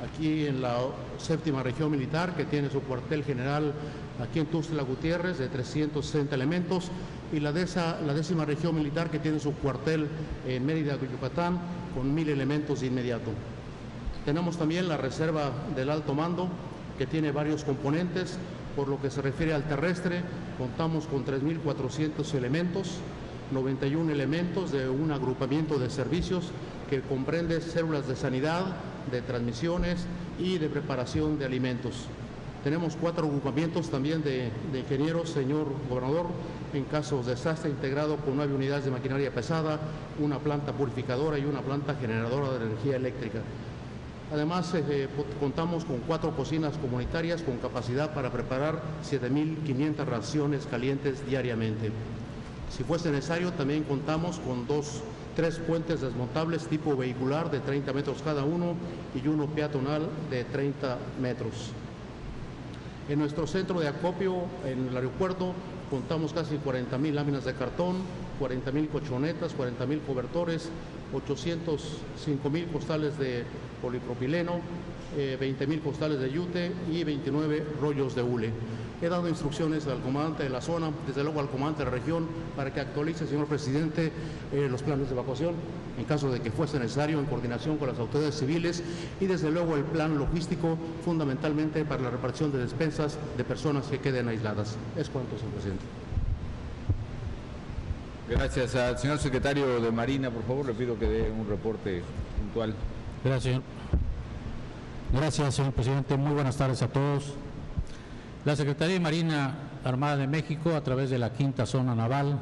aquí en la 7ª Región Militar, que tiene su cuartel general aquí en Tuxtla Gutiérrez, de 360 elementos, y la 10ª Región Militar, que tiene su cuartel en Mérida, Yucatán, con 1,000 elementos de inmediato. Tenemos también la reserva del Alto Mando, que tiene varios componentes. Por lo que se refiere al terrestre, contamos con 3,400 elementos, 91 elementos de un agrupamiento de servicios que comprende células de sanidad, de transmisiones y de preparación de alimentos. Tenemos 4 agrupamientos también de ingenieros, señor gobernador, en casos de desastre, integrado con 9 unidades de maquinaria pesada, una planta purificadora y una planta generadora de energía eléctrica. Además, contamos con 4 cocinas comunitarias con capacidad para preparar 7,500 raciones calientes diariamente. Si fuese necesario, también contamos con tres puentes desmontables tipo vehicular de 30 metros cada uno y uno peatonal de 30 metros. En nuestro centro de acopio en el aeropuerto contamos casi 40,000 láminas de cartón, 40,000 colchonetas, 40,000 cobertores, 805,000 costales de polipropileno, 20,000 costales de yute y 29 rollos de hule. He dado instrucciones al comandante de la zona, desde luego al comandante de la región, para que actualice, señor presidente, los planes de evacuación en caso de que fuese necesario, en coordinación con las autoridades civiles, y desde luego el plan logístico, fundamentalmente para la repartición de despensas de personas que queden aisladas. Es cuanto, señor presidente. Gracias. Al señor secretario de Marina, por favor, le pido que dé un reporte puntual. Gracias, señor presidente. Muy buenas tardes a todos. La Secretaría de Marina Armada de México, a través de la 5ª Zona Naval,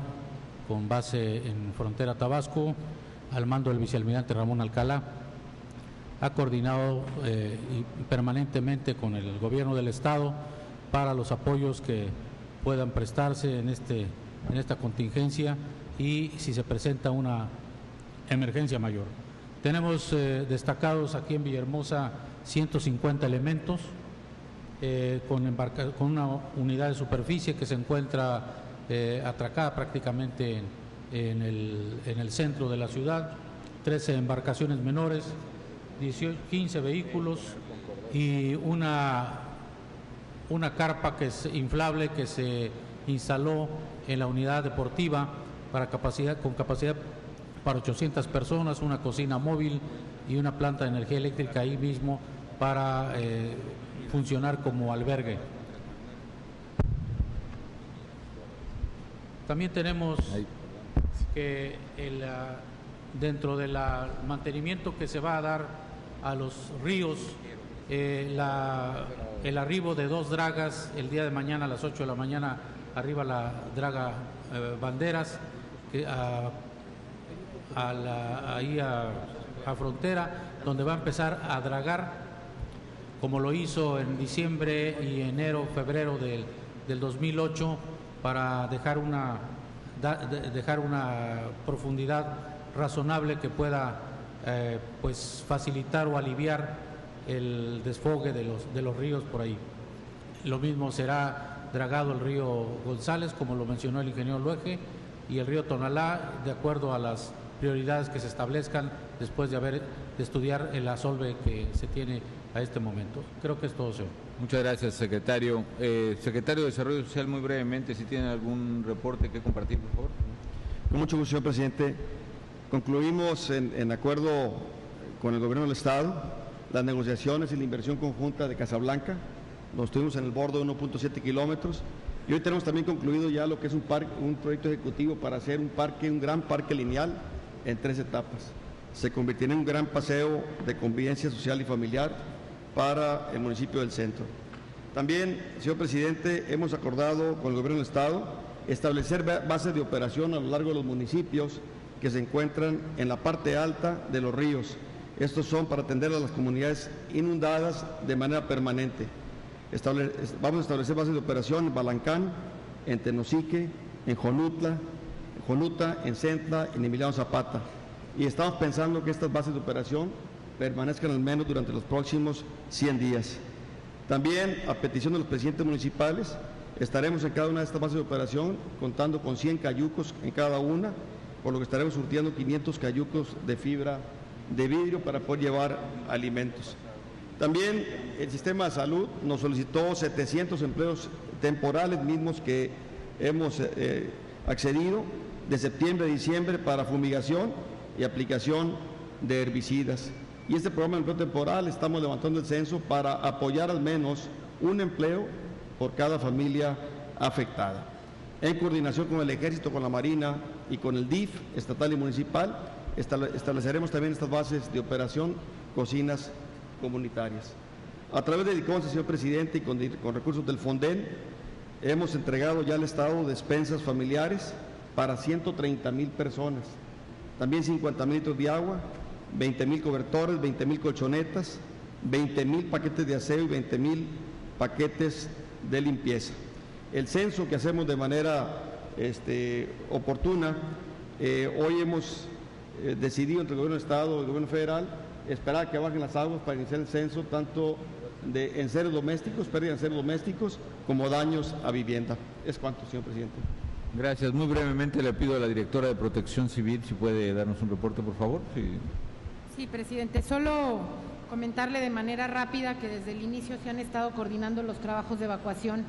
con base en frontera Tabasco, al mando del vicealmirante Ramón Alcalá, ha coordinado permanentemente con el gobierno del Estado para los apoyos que puedan prestarse en esta contingencia y si se presenta una emergencia mayor. Tenemos destacados aquí en Villahermosa 150 elementos, con una unidad de superficie que se encuentra atracada prácticamente en el centro de la ciudad, 13 embarcaciones menores, 15 vehículos y una carpa que es inflable que se instaló en la unidad deportiva con capacidad para 800 personas, una cocina móvil y una planta de energía eléctrica ahí mismo para funcionar como albergue. También tenemos que dentro del mantenimiento que se va a dar a los ríos, el arribo de 2 dragas el día de mañana a las 8 de la mañana, arriba la draga Banderas, ahí a frontera, donde va a empezar a dragar, como lo hizo en diciembre y enero, febrero del 2008, para dejar una profundidad razonable que pueda pues facilitar o aliviar el desfogue de los ríos por ahí. Lo mismo será dragado el río González, como lo mencionó el ingeniero Luege, y el río Tonalá, de acuerdo a las prioridades que se establezcan después de estudiar el asolve que se tiene a este momento. Creo que es todo, señor. Muchas gracias, secretario. Secretario de Desarrollo Social, muy brevemente, si tiene algún reporte que compartir, por favor. Con mucho gusto, señor presidente. Concluimos en acuerdo con el gobierno del Estado las negociaciones y la inversión conjunta de Casablanca. Nos tuvimos en el borde de 1.7 kilómetros y hoy tenemos también concluido ya lo que es un proyecto ejecutivo para hacer un gran parque lineal en 3 etapas. Se convertirá en un gran paseo de convivencia social y familiar para el municipio del centro. También, señor presidente, hemos acordado con el gobierno del Estado establecer bases de operación a lo largo de los municipios que se encuentran en la parte alta de los ríos. Estos son para atender a las comunidades inundadas de manera permanente. Vamos a establecer bases de operación en Balancán, en Tenosique, en Jonuta, en Centla, en Emiliano Zapata. Y estamos pensando que estas bases de operación permanezcan al menos durante los próximos 100 días. También, a petición de los presidentes municipales, estaremos en cada una de estas bases de operación contando con 100 cayucos en cada una, por lo que estaremos surtiendo 500 cayucos de fibra de vidrio para poder llevar alimentos. También el sistema de salud nos solicitó 700 empleos temporales mismos que hemos accedido de septiembre a diciembre para fumigación y aplicación de herbicidas. Y este programa de empleo temporal estamos levantando el censo para apoyar al menos un empleo por cada familia afectada. En coordinación con el Ejército, con la Marina y con el DIF estatal y municipal, estableceremos también estas bases de operación, cocinas comunitarias. A través de DICONSE, señor presidente, y con recursos del FONDEN, hemos entregado ya al Estado despensas familiares para 130,000 personas. También 50,000 litros de agua, 20,000 cobertores, 20,000 colchonetas, 20,000 paquetes de aseo y 20,000 paquetes de limpieza. El censo que hacemos de manera oportuna. Hoy hemos decidido entre el Gobierno del Estado y el Gobierno Federal esperar a que bajen las aguas para iniciar el censo tanto de enseres domésticos, pérdida de enseres domésticos, como daños a vivienda. Es cuanto, señor presidente. Gracias. Muy brevemente le pido a la directora de Protección Civil si puede darnos un reporte, por favor. Sí, presidente. Solo comentarle de manera rápida que desde el inicio se han estado coordinando los trabajos de evacuación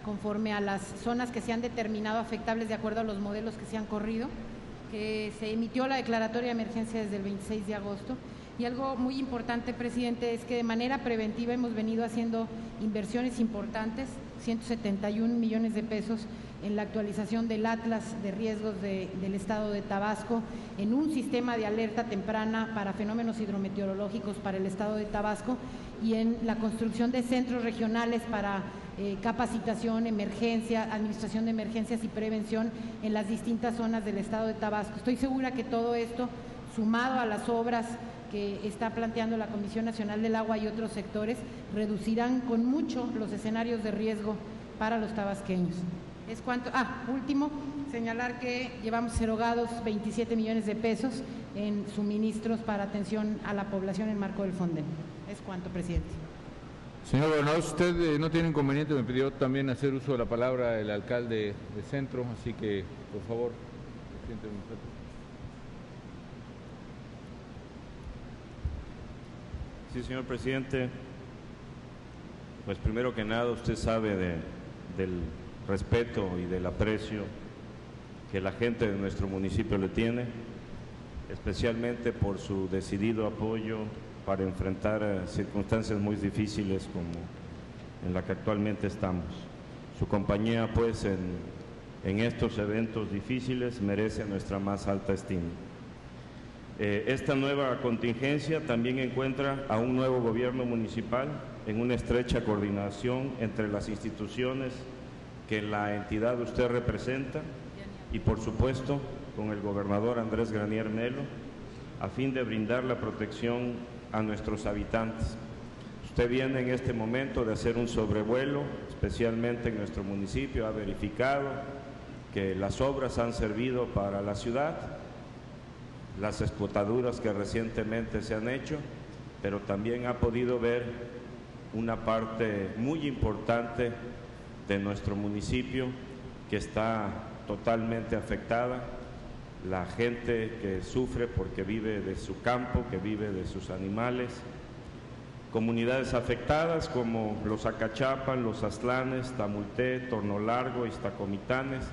conforme a las zonas que se han determinado afectables de acuerdo a los modelos que se han corrido, que se emitió la declaratoria de emergencia desde el 26 de agosto. Y algo muy importante, presidente, es que de manera preventiva hemos venido haciendo inversiones importantes, 171 millones de pesos en la actualización del Atlas de riesgos del Estado de Tabasco, en un sistema de alerta temprana para fenómenos hidrometeorológicos para el Estado de Tabasco y en la construcción de centros regionales para capacitación, emergencia, administración de emergencias y prevención en las distintas zonas del Estado de Tabasco. Estoy segura que todo esto, sumado a las obras que está planteando la Comisión Nacional del Agua y otros sectores, reducirán con mucho los escenarios de riesgo para los tabasqueños. Es cuanto. Último, señalar que llevamos erogados 27 millones de pesos en suministros para atención a la población en marco del Fonden. Es cuanto, presidente. Señor gobernador, usted no tiene inconveniente, me pidió también hacer uso de la palabra el alcalde de Centro, así que, por favor, presidente. Sí, señor presidente, pues primero que nada usted sabe del respeto y del aprecio que la gente de nuestro municipio le tiene, especialmente por su decidido apoyo para enfrentar circunstancias muy difíciles como en la que actualmente estamos. Su compañía, pues, en estos eventos difíciles merece nuestra más alta estima. Esta nueva contingencia también encuentra a un nuevo gobierno municipal en una estrecha coordinación entre las instituciones que la entidad usted representa y, por supuesto, con el gobernador Andrés Granier Melo, a fin de brindar la protección a nuestros habitantes. Usted viene en este momento de hacer un sobrevuelo, especialmente en nuestro municipio, ha verificado que las obras han servido para la ciudad, las explotaduras que recientemente se han hecho, pero también ha podido ver una parte muy importante de nuestro municipio que está totalmente afectada, la gente que sufre porque vive de su campo, que vive de sus animales, comunidades afectadas como los Acachapan, los Aztlanes, Tamulté, Torno Largo, Iztacomitanes,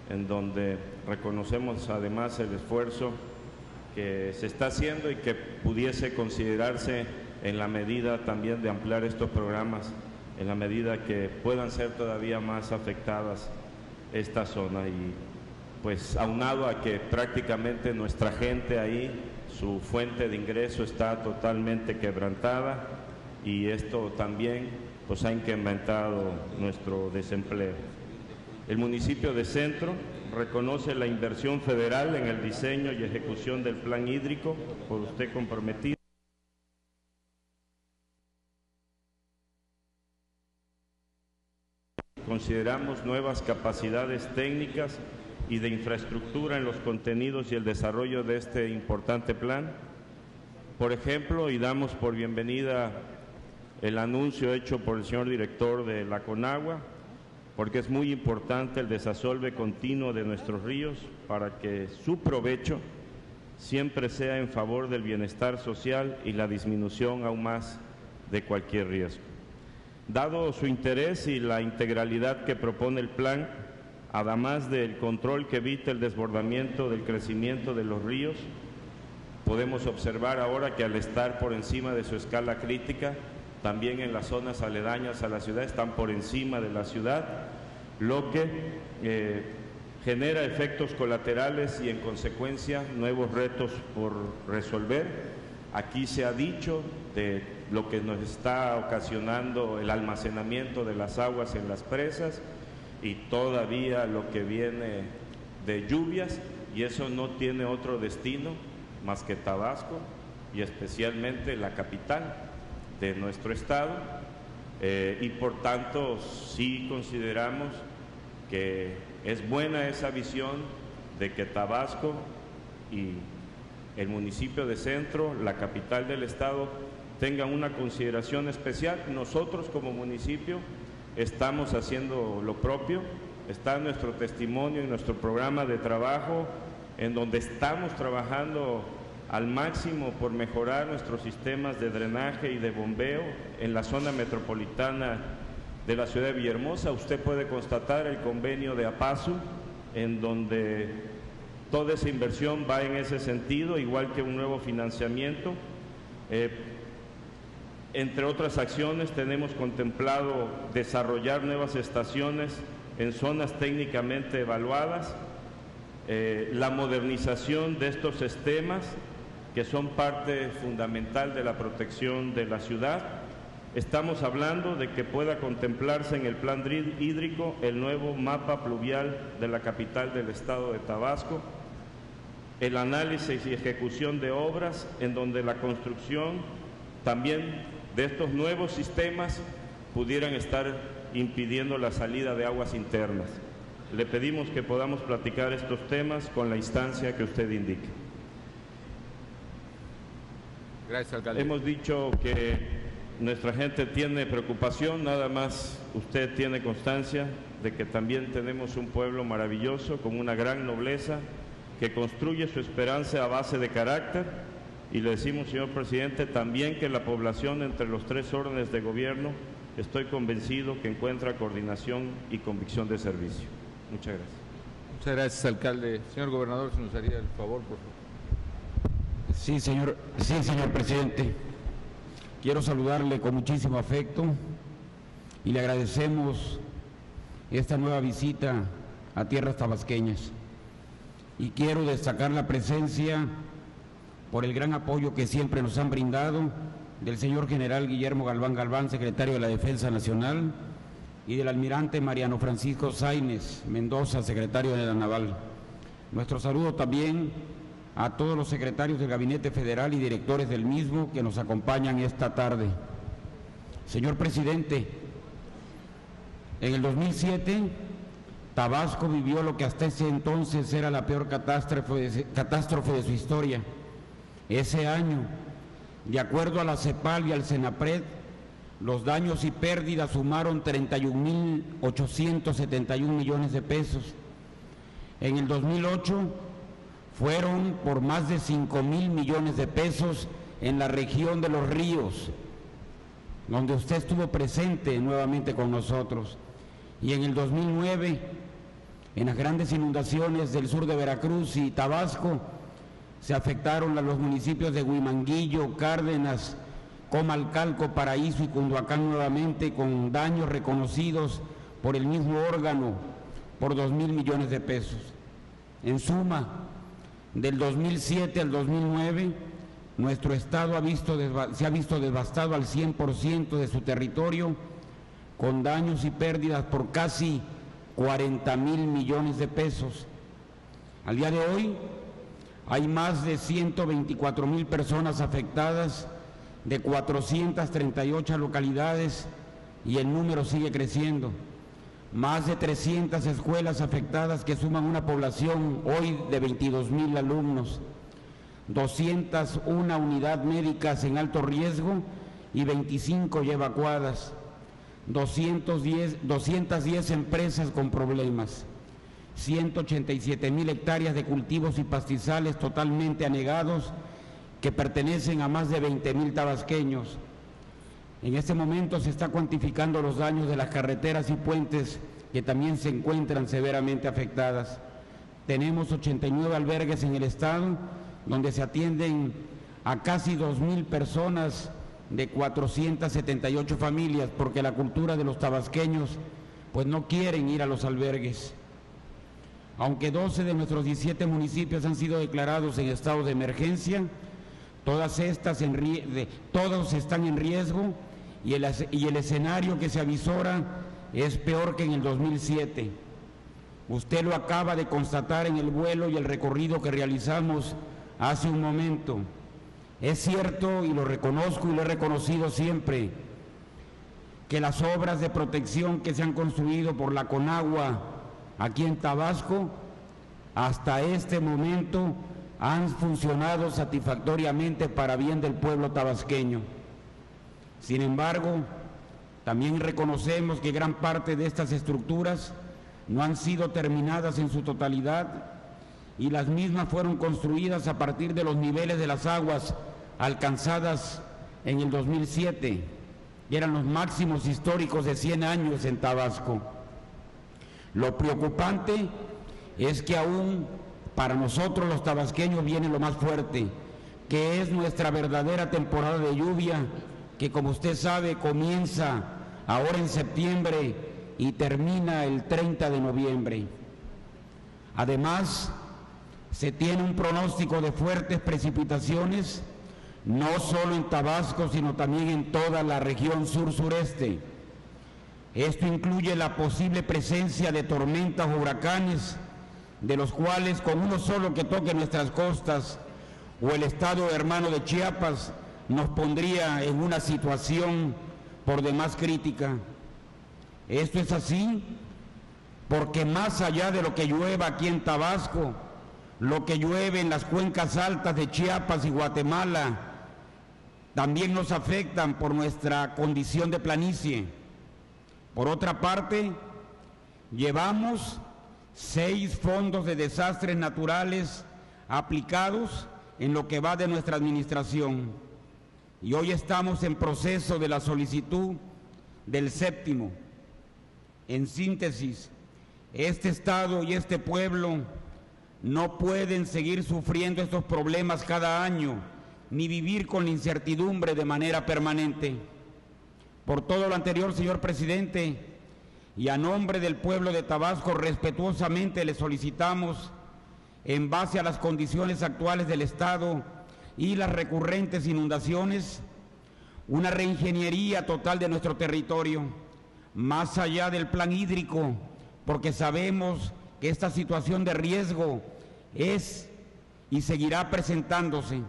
en donde reconocemos además el esfuerzo que se está haciendo y que pudiese considerarse en la medida también de ampliar estos programas, en la medida que puedan ser todavía más afectadas esta zona. Y pues aunado a que prácticamente nuestra gente ahí, su fuente de ingreso está totalmente quebrantada y esto también pues ha incrementado nuestro desempleo. El municipio de Centro reconoce la inversión federal en el diseño y ejecución del plan hídrico por usted comprometido. Consideramos nuevas capacidades técnicas y de infraestructura en los contenidos y el desarrollo de este importante plan. Por ejemplo, y damos por bienvenida el anuncio hecho por el señor director de la Conagua, porque es muy importante el desasolve continuo de nuestros ríos para que su provecho siempre sea en favor del bienestar social y la disminución aún más de cualquier riesgo. Dado su interés y la integralidad que propone el plan, además del control que evita el desbordamiento del crecimiento de los ríos, podemos observar ahora que al estar por encima de su escala crítica, también en las zonas aledañas a la ciudad están por encima de la ciudad, lo que genera efectos colaterales y en consecuencia nuevos retos por resolver. Aquí se ha dicho de lo que nos está ocasionando el almacenamiento de las aguas en las presas y todavía lo que viene de lluvias, y eso no tiene otro destino más que Tabasco y especialmente la capital de nuestro estado, y por tanto sí consideramos que es buena esa visión de que Tabasco y el municipio de Centro, la capital del estado, tengan una consideración especial. Nosotros como municipio estamos haciendo lo propio, está nuestro testimonio y nuestro programa de trabajo en donde estamos trabajando al máximo por mejorar nuestros sistemas de drenaje y de bombeo en la zona metropolitana de la ciudad de Villahermosa. Usted puede constatar el convenio de APASU, en donde toda esa inversión va en ese sentido, igual que un nuevo financiamiento. Entre otras acciones, tenemos contemplado desarrollar nuevas estaciones en zonas técnicamente evaluadas, la modernización de estos sistemas que son parte fundamental de la protección de la ciudad. Estamos hablando de que pueda contemplarse en el plan hídrico el nuevo mapa pluvial de la capital del estado de Tabasco, el análisis y ejecución de obras en donde la construcción también de estos nuevos sistemas pudieran estar impidiendo la salida de aguas internas. Le pedimos que podamos platicar estos temas con la instancia que usted indique. Gracias, alcalde. Hemos dicho que nuestra gente tiene preocupación, nada más usted tiene constancia de que también tenemos un pueblo maravilloso con una gran nobleza que construye su esperanza a base de carácter, y le decimos, señor presidente, también que la población entre los tres órdenes de gobierno, estoy convencido que encuentra coordinación y convicción de servicio. Muchas gracias. Muchas gracias, alcalde. Señor gobernador, si nos haría el favor, por favor. Sí, señor presidente. Quiero saludarle con muchísimo afecto y le agradecemos esta nueva visita a tierras tabasqueñas. Y quiero destacar la presencia, por el gran apoyo que siempre nos han brindado, del señor general Guillermo Galván Galván, secretario de la Defensa Nacional, y del almirante Mariano Francisco Sáinez Mendoza, secretario de la Naval. Nuestro saludo también a todos los secretarios del Gabinete Federal y directores del mismo que nos acompañan esta tarde. Señor presidente, en el 2007, Tabasco vivió lo que hasta ese entonces era la peor catástrofe de su historia. Ese año, de acuerdo a la CEPAL y al CENAPRED, los daños y pérdidas sumaron 31.871 millones de pesos. En el 2008 fueron por más de 5.000 millones de pesos en la región de Los Ríos, donde usted estuvo presente nuevamente con nosotros. Y en el 2009, en las grandes inundaciones del sur de Veracruz y Tabasco, se afectaron a los municipios de Huimanguillo, Cárdenas, Comalcalco, Paraíso y Cunduacán nuevamente, con daños reconocidos por el mismo órgano por 2.000 millones de pesos. En suma, del 2007 al 2009, nuestro estado se ha visto devastado al 100% de su territorio, con daños y pérdidas por casi 40.000 millones de pesos. Al día de hoy, hay más de 124.000 personas afectadas de 438 localidades y el número sigue creciendo. Más de 300 escuelas afectadas que suman una población hoy de 22.000 alumnos, 201 unidades médicas en alto riesgo y 25 ya evacuadas, 210 empresas con problemas, 187.000 hectáreas de cultivos y pastizales totalmente anegados que pertenecen a más de 20.000 tabasqueños. En este momento se está cuantificando los daños de las carreteras y puentes que también se encuentran severamente afectadas. Tenemos 89 albergues en el estado donde se atienden a casi 2.000 personas de 478 familias, porque la cultura de los tabasqueños pues no quieren ir a los albergues. Aunque 12 de nuestros 17 municipios han sido declarados en estado de emergencia, todos están en riesgo y el escenario que se avisora es peor que en el 2007. Usted lo acaba de constatar en el vuelo y el recorrido que realizamos hace un momento. Es cierto, y lo reconozco y lo he reconocido siempre, que las obras de protección que se han construido por la Conagua aquí en Tabasco, hasta este momento han funcionado satisfactoriamente para bien del pueblo tabasqueño. Sin embargo, también reconocemos que gran parte de estas estructuras no han sido terminadas en su totalidad y las mismas fueron construidas a partir de los niveles de las aguas alcanzadas en el 2007, que eran los máximos históricos de 100 años en Tabasco. Lo preocupante es que aún para nosotros los tabasqueños viene lo más fuerte, que es nuestra verdadera temporada de lluvia, que como usted sabe comienza ahora en septiembre y termina el 30 de noviembre. Además, se tiene un pronóstico de fuertes precipitaciones, no solo en Tabasco, sino también en toda la región sur-sureste. Esto incluye la posible presencia de tormentas o huracanes, de los cuales con uno solo que toque nuestras costas o el estado hermano de Chiapas nos pondría en una situación por demás crítica. Esto es así porque más allá de lo que llueva aquí en Tabasco, lo que llueve en las cuencas altas de Chiapas y Guatemala también nos afectan por nuestra condición de planicie. Por otra parte, llevamos 6 fondos de desastres naturales aplicados en lo que va de nuestra administración y hoy estamos en proceso de la solicitud del 7º. En síntesis, este Estado y este pueblo no pueden seguir sufriendo estos problemas cada año ni vivir con la incertidumbre de manera permanente. Por todo lo anterior, señor presidente, y a nombre del pueblo de Tabasco, respetuosamente le solicitamos, en base a las condiciones actuales del Estado y las recurrentes inundaciones, una reingeniería total de nuestro territorio, más allá del plan hídrico, porque sabemos que esta situación de riesgo es y seguirá presentándose.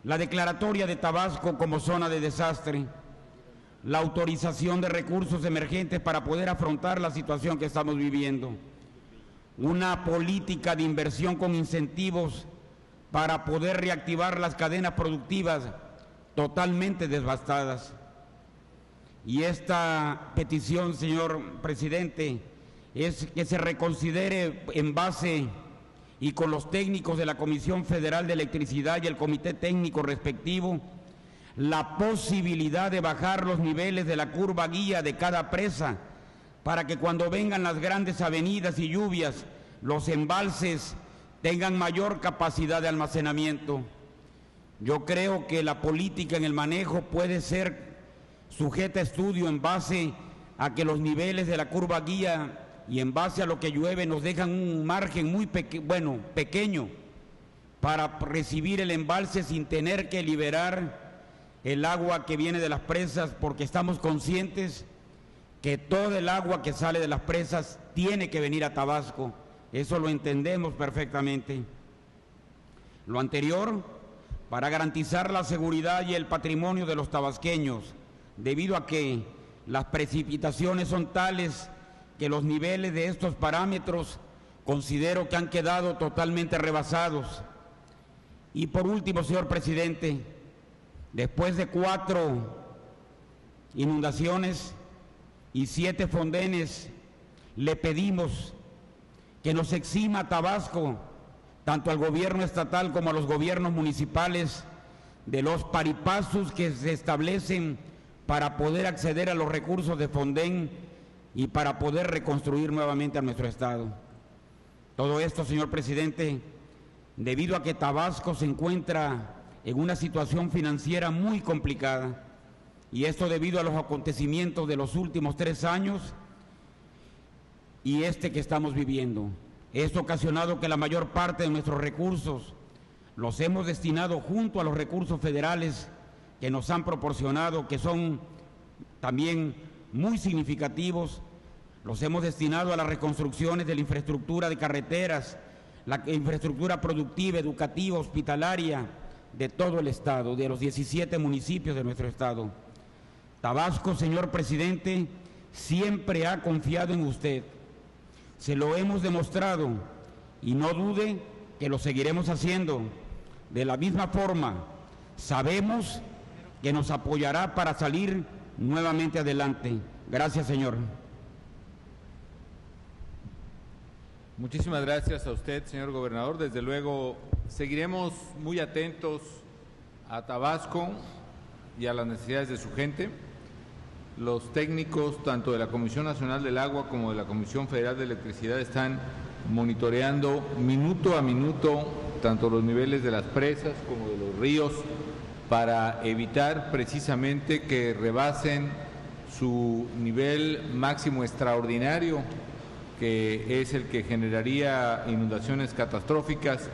La declaratoria de Tabasco como zona de desastre, la autorización de recursos emergentes para poder afrontar la situación que estamos viviendo, una política de inversión con incentivos para poder reactivar las cadenas productivas totalmente devastadas. Y esta petición, señor presidente, es que se reconsidere en base y con los técnicos de la Comisión Federal de Electricidad y el comité técnico respectivo, la posibilidad de bajar los niveles de la curva guía de cada presa para que cuando vengan las grandes avenidas y lluvias, los embalses tengan mayor capacidad de almacenamiento. Yo creo que la política en el manejo puede ser sujeta a estudio en base a que los niveles de la curva guía y en base a lo que llueve nos dejan un margen muy pequeño para recibir el embalse sin tener que liberar el agua que viene de las presas, porque estamos conscientes que todo el agua que sale de las presas tiene que venir a Tabasco. Eso lo entendemos perfectamente. Lo anterior, para garantizar la seguridad y el patrimonio de los tabasqueños, debido a que las precipitaciones son tales que los niveles de estos parámetros considero que han quedado totalmente rebasados. Y por último, señor presidente, después de 4 inundaciones y 7 fondenes, le pedimos que nos exima a Tabasco, tanto al gobierno estatal como a los gobiernos municipales, de los paripasos que se establecen para poder acceder a los recursos de Fonden y para poder reconstruir nuevamente a nuestro Estado. Todo esto, señor presidente, debido a que Tabasco se encuentra en una situación financiera muy complicada, y esto debido a los acontecimientos de los últimos 3 años y este que estamos viviendo. Esto ha ocasionado que la mayor parte de nuestros recursos los hemos destinado junto a los recursos federales que nos han proporcionado, que son también muy significativos. Los hemos destinado a las reconstrucciones de la infraestructura de carreteras, la infraestructura productiva, educativa, hospitalaria de todo el Estado, de los 17 municipios de nuestro Estado. Tabasco, señor presidente, siempre ha confiado en usted. Se lo hemos demostrado y no dude que lo seguiremos haciendo. De la misma forma, sabemos que nos apoyará para salir nuevamente adelante. Gracias, señor. Muchísimas gracias a usted, señor gobernador. Desde luego, seguiremos muy atentos a Tabasco y a las necesidades de su gente. Los técnicos, tanto de la Comisión Nacional del Agua como de la Comisión Federal de Electricidad, están monitoreando minuto a minuto tanto los niveles de las presas como de los ríos para evitar precisamente que rebasen su nivel máximo extraordinario, que es el que generaría inundaciones catastróficas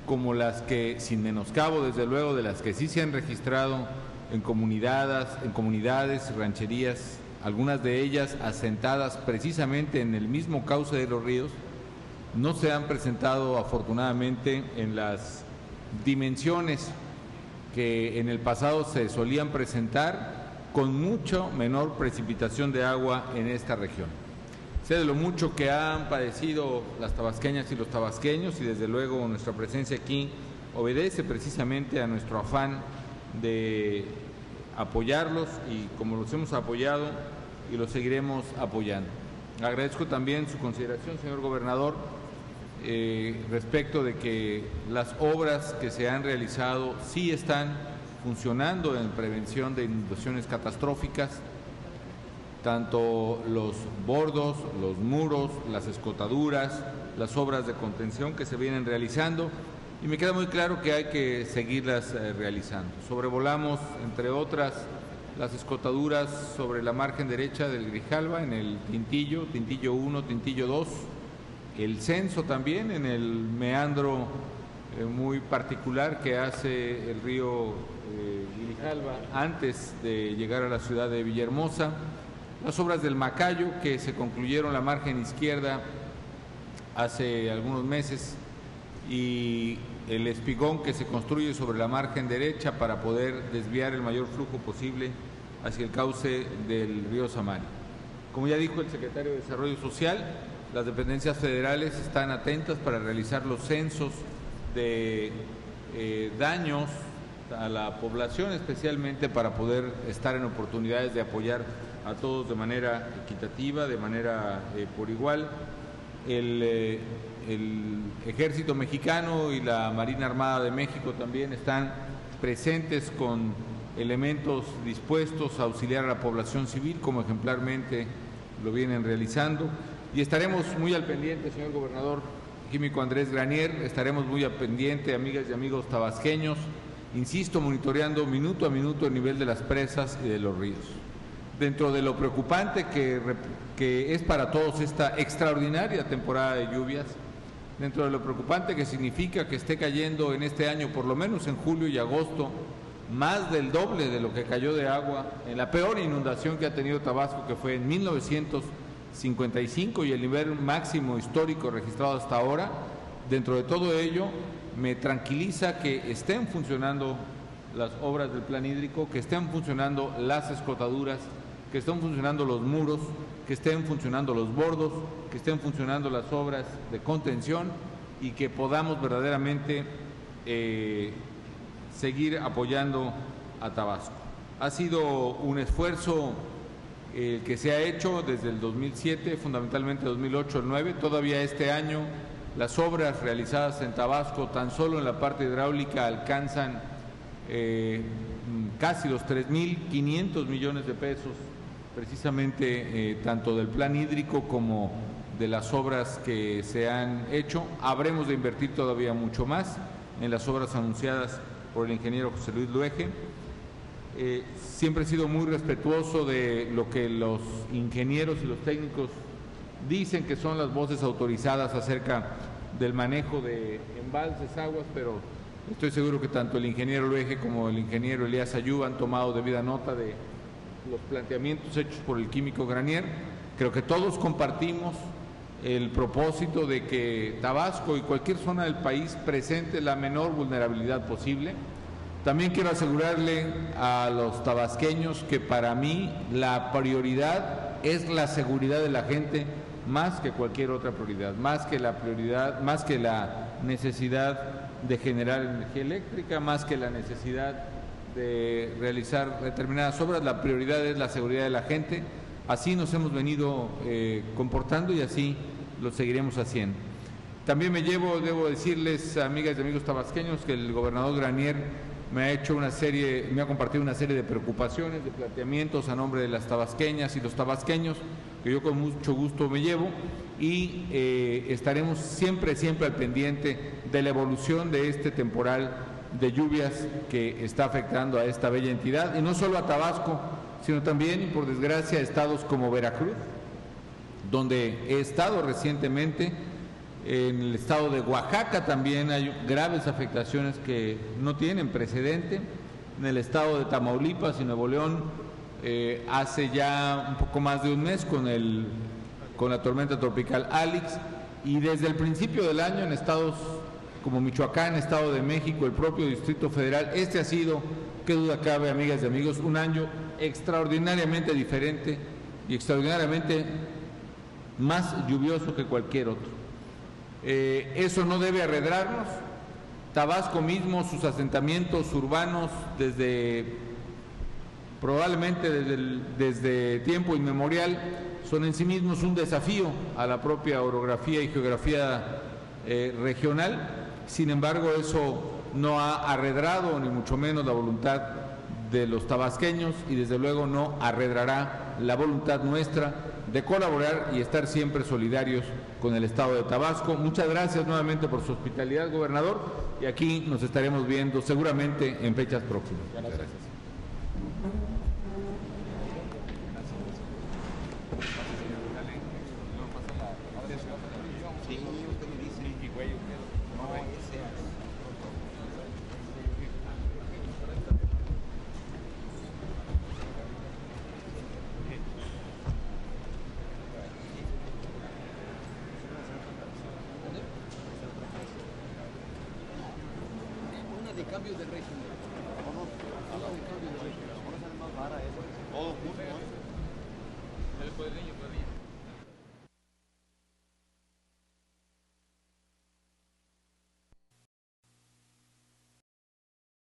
como las que, sin menoscabo desde luego de las que sí se han registrado en comunidades, rancherías, algunas de ellas asentadas precisamente en el mismo cauce de los ríos, no se han presentado afortunadamente en las dimensiones que en el pasado se solían presentar, con mucho menor precipitación de agua en esta región. Sé de lo mucho que han padecido las tabasqueñas y los tabasqueños, y desde luego nuestra presencia aquí obedece precisamente a nuestro afán de apoyarlos, y como los hemos apoyado y los seguiremos apoyando. Agradezco también su consideración, señor gobernador, respecto de que las obras que se han realizado sí están funcionando en prevención de inundaciones catastróficas, tanto los bordos, los muros, las escotaduras, las obras de contención que se vienen realizando, y me queda muy claro que hay que seguirlas realizando. Sobrevolamos, entre otras, las escotaduras sobre la margen derecha del Grijalva, en el Tintillo 1, Tintillo 2, el censo también en el meandro muy particular que hace el río Grijalva antes de llegar a la ciudad de Villahermosa, las obras del Macayo que se concluyeron la margen izquierda hace algunos meses, y el espigón que se construye sobre la margen derecha para poder desviar el mayor flujo posible hacia el cauce del río Samari. Como ya dijo el secretario de Desarrollo Social, las dependencias federales están atentas para realizar los censos de daños a la población, especialmente para poder estar en oportunidades de apoyar a todos de manera equitativa, de manera por igual. El Ejército Mexicano y la Marina Armada de México también están presentes con elementos dispuestos a auxiliar a la población civil, como ejemplarmente lo vienen realizando. Y estaremos muy al pendiente, señor gobernador químico Andrés Granier, estaremos muy al pendiente, amigas y amigos tabasqueños, insisto, monitoreando minuto a minuto el nivel de las presas y de los ríos. Dentro de lo preocupante que es para todos esta extraordinaria temporada de lluvias, dentro de lo preocupante que significa que esté cayendo en este año, por lo menos en julio y agosto, más del doble de lo que cayó de agua en la peor inundación que ha tenido Tabasco, que fue en 1955, y el nivel máximo histórico registrado hasta ahora. Dentro de todo ello, me tranquiliza que estén funcionando las obras del plan hídrico, que estén funcionando las escotaduras, que estén funcionando los muros, que estén funcionando los bordos, que estén funcionando las obras de contención, y que podamos verdaderamente seguir apoyando a Tabasco. Ha sido un esfuerzo que se ha hecho desde el 2007, fundamentalmente 2008, 2009, todavía este año las obras realizadas en Tabasco, tan solo en la parte hidráulica, alcanzan casi los 3.500 millones de pesos, precisamente tanto del plan hídrico como de las obras que se han hecho. Habremos de invertir todavía mucho más en las obras anunciadas por el ingeniero José Luis Luege. Siempre he sido muy respetuoso de lo que los ingenieros y los técnicos dicen que son las voces autorizadas acerca del manejo de embalses, aguas, pero estoy seguro que tanto el ingeniero Luege como el ingeniero Elías Ayub han tomado debida nota de los planteamientos hechos por el químico Granier. Creo que todos compartimos el propósito de que Tabasco y cualquier zona del país presente la menor vulnerabilidad posible. También quiero asegurarle a los tabasqueños que para mí la prioridad es la seguridad de la gente más que cualquier otra prioridad, más que la necesidad de generar energía eléctrica, más que la necesidad de realizar determinadas obras. La prioridad es la seguridad de la gente. Así nos hemos venido comportando y así lo seguiremos haciendo. También debo decirles, amigas y amigos tabasqueños, que el gobernador Granier me ha compartido una serie de preocupaciones, de planteamientos a nombre de las tabasqueñas y los tabasqueños, que yo con mucho gusto me llevo, y estaremos siempre al pendiente de la evolución de este temporal de lluvias que está afectando a esta bella entidad, y no solo a Tabasco, sino también, y por desgracia, a estados como Veracruz, donde he estado recientemente. En el estado de Oaxaca también hay graves afectaciones que no tienen precedente. En el estado de Tamaulipas y Nuevo León hace ya un poco más de un mes con la tormenta tropical Alix, y desde el principio del año en estados como Michoacán, Estado de México, el propio Distrito Federal, este ha sido, qué duda cabe, amigas y amigos, un año extraordinariamente diferente y extraordinariamente más lluvioso que cualquier otro. Eso no debe arredrarnos. Tabasco mismo, sus asentamientos urbanos probablemente desde tiempo inmemorial, son en sí mismos un desafío a la propia orografía y geografía regional. Sin embargo, eso no ha arredrado ni mucho menos la voluntad de los tabasqueños, y desde luego no arredrará la voluntad nuestra de colaborar y estar siempre solidarios con el Estado de Tabasco. Muchas gracias nuevamente por su hospitalidad, gobernador, y aquí nos estaremos viendo seguramente en fechas próximas. Gracias. Cambio de régimen. Habla de cambio de régimen. Ahora sale más vara eso. Todo junto. El cuadernillo.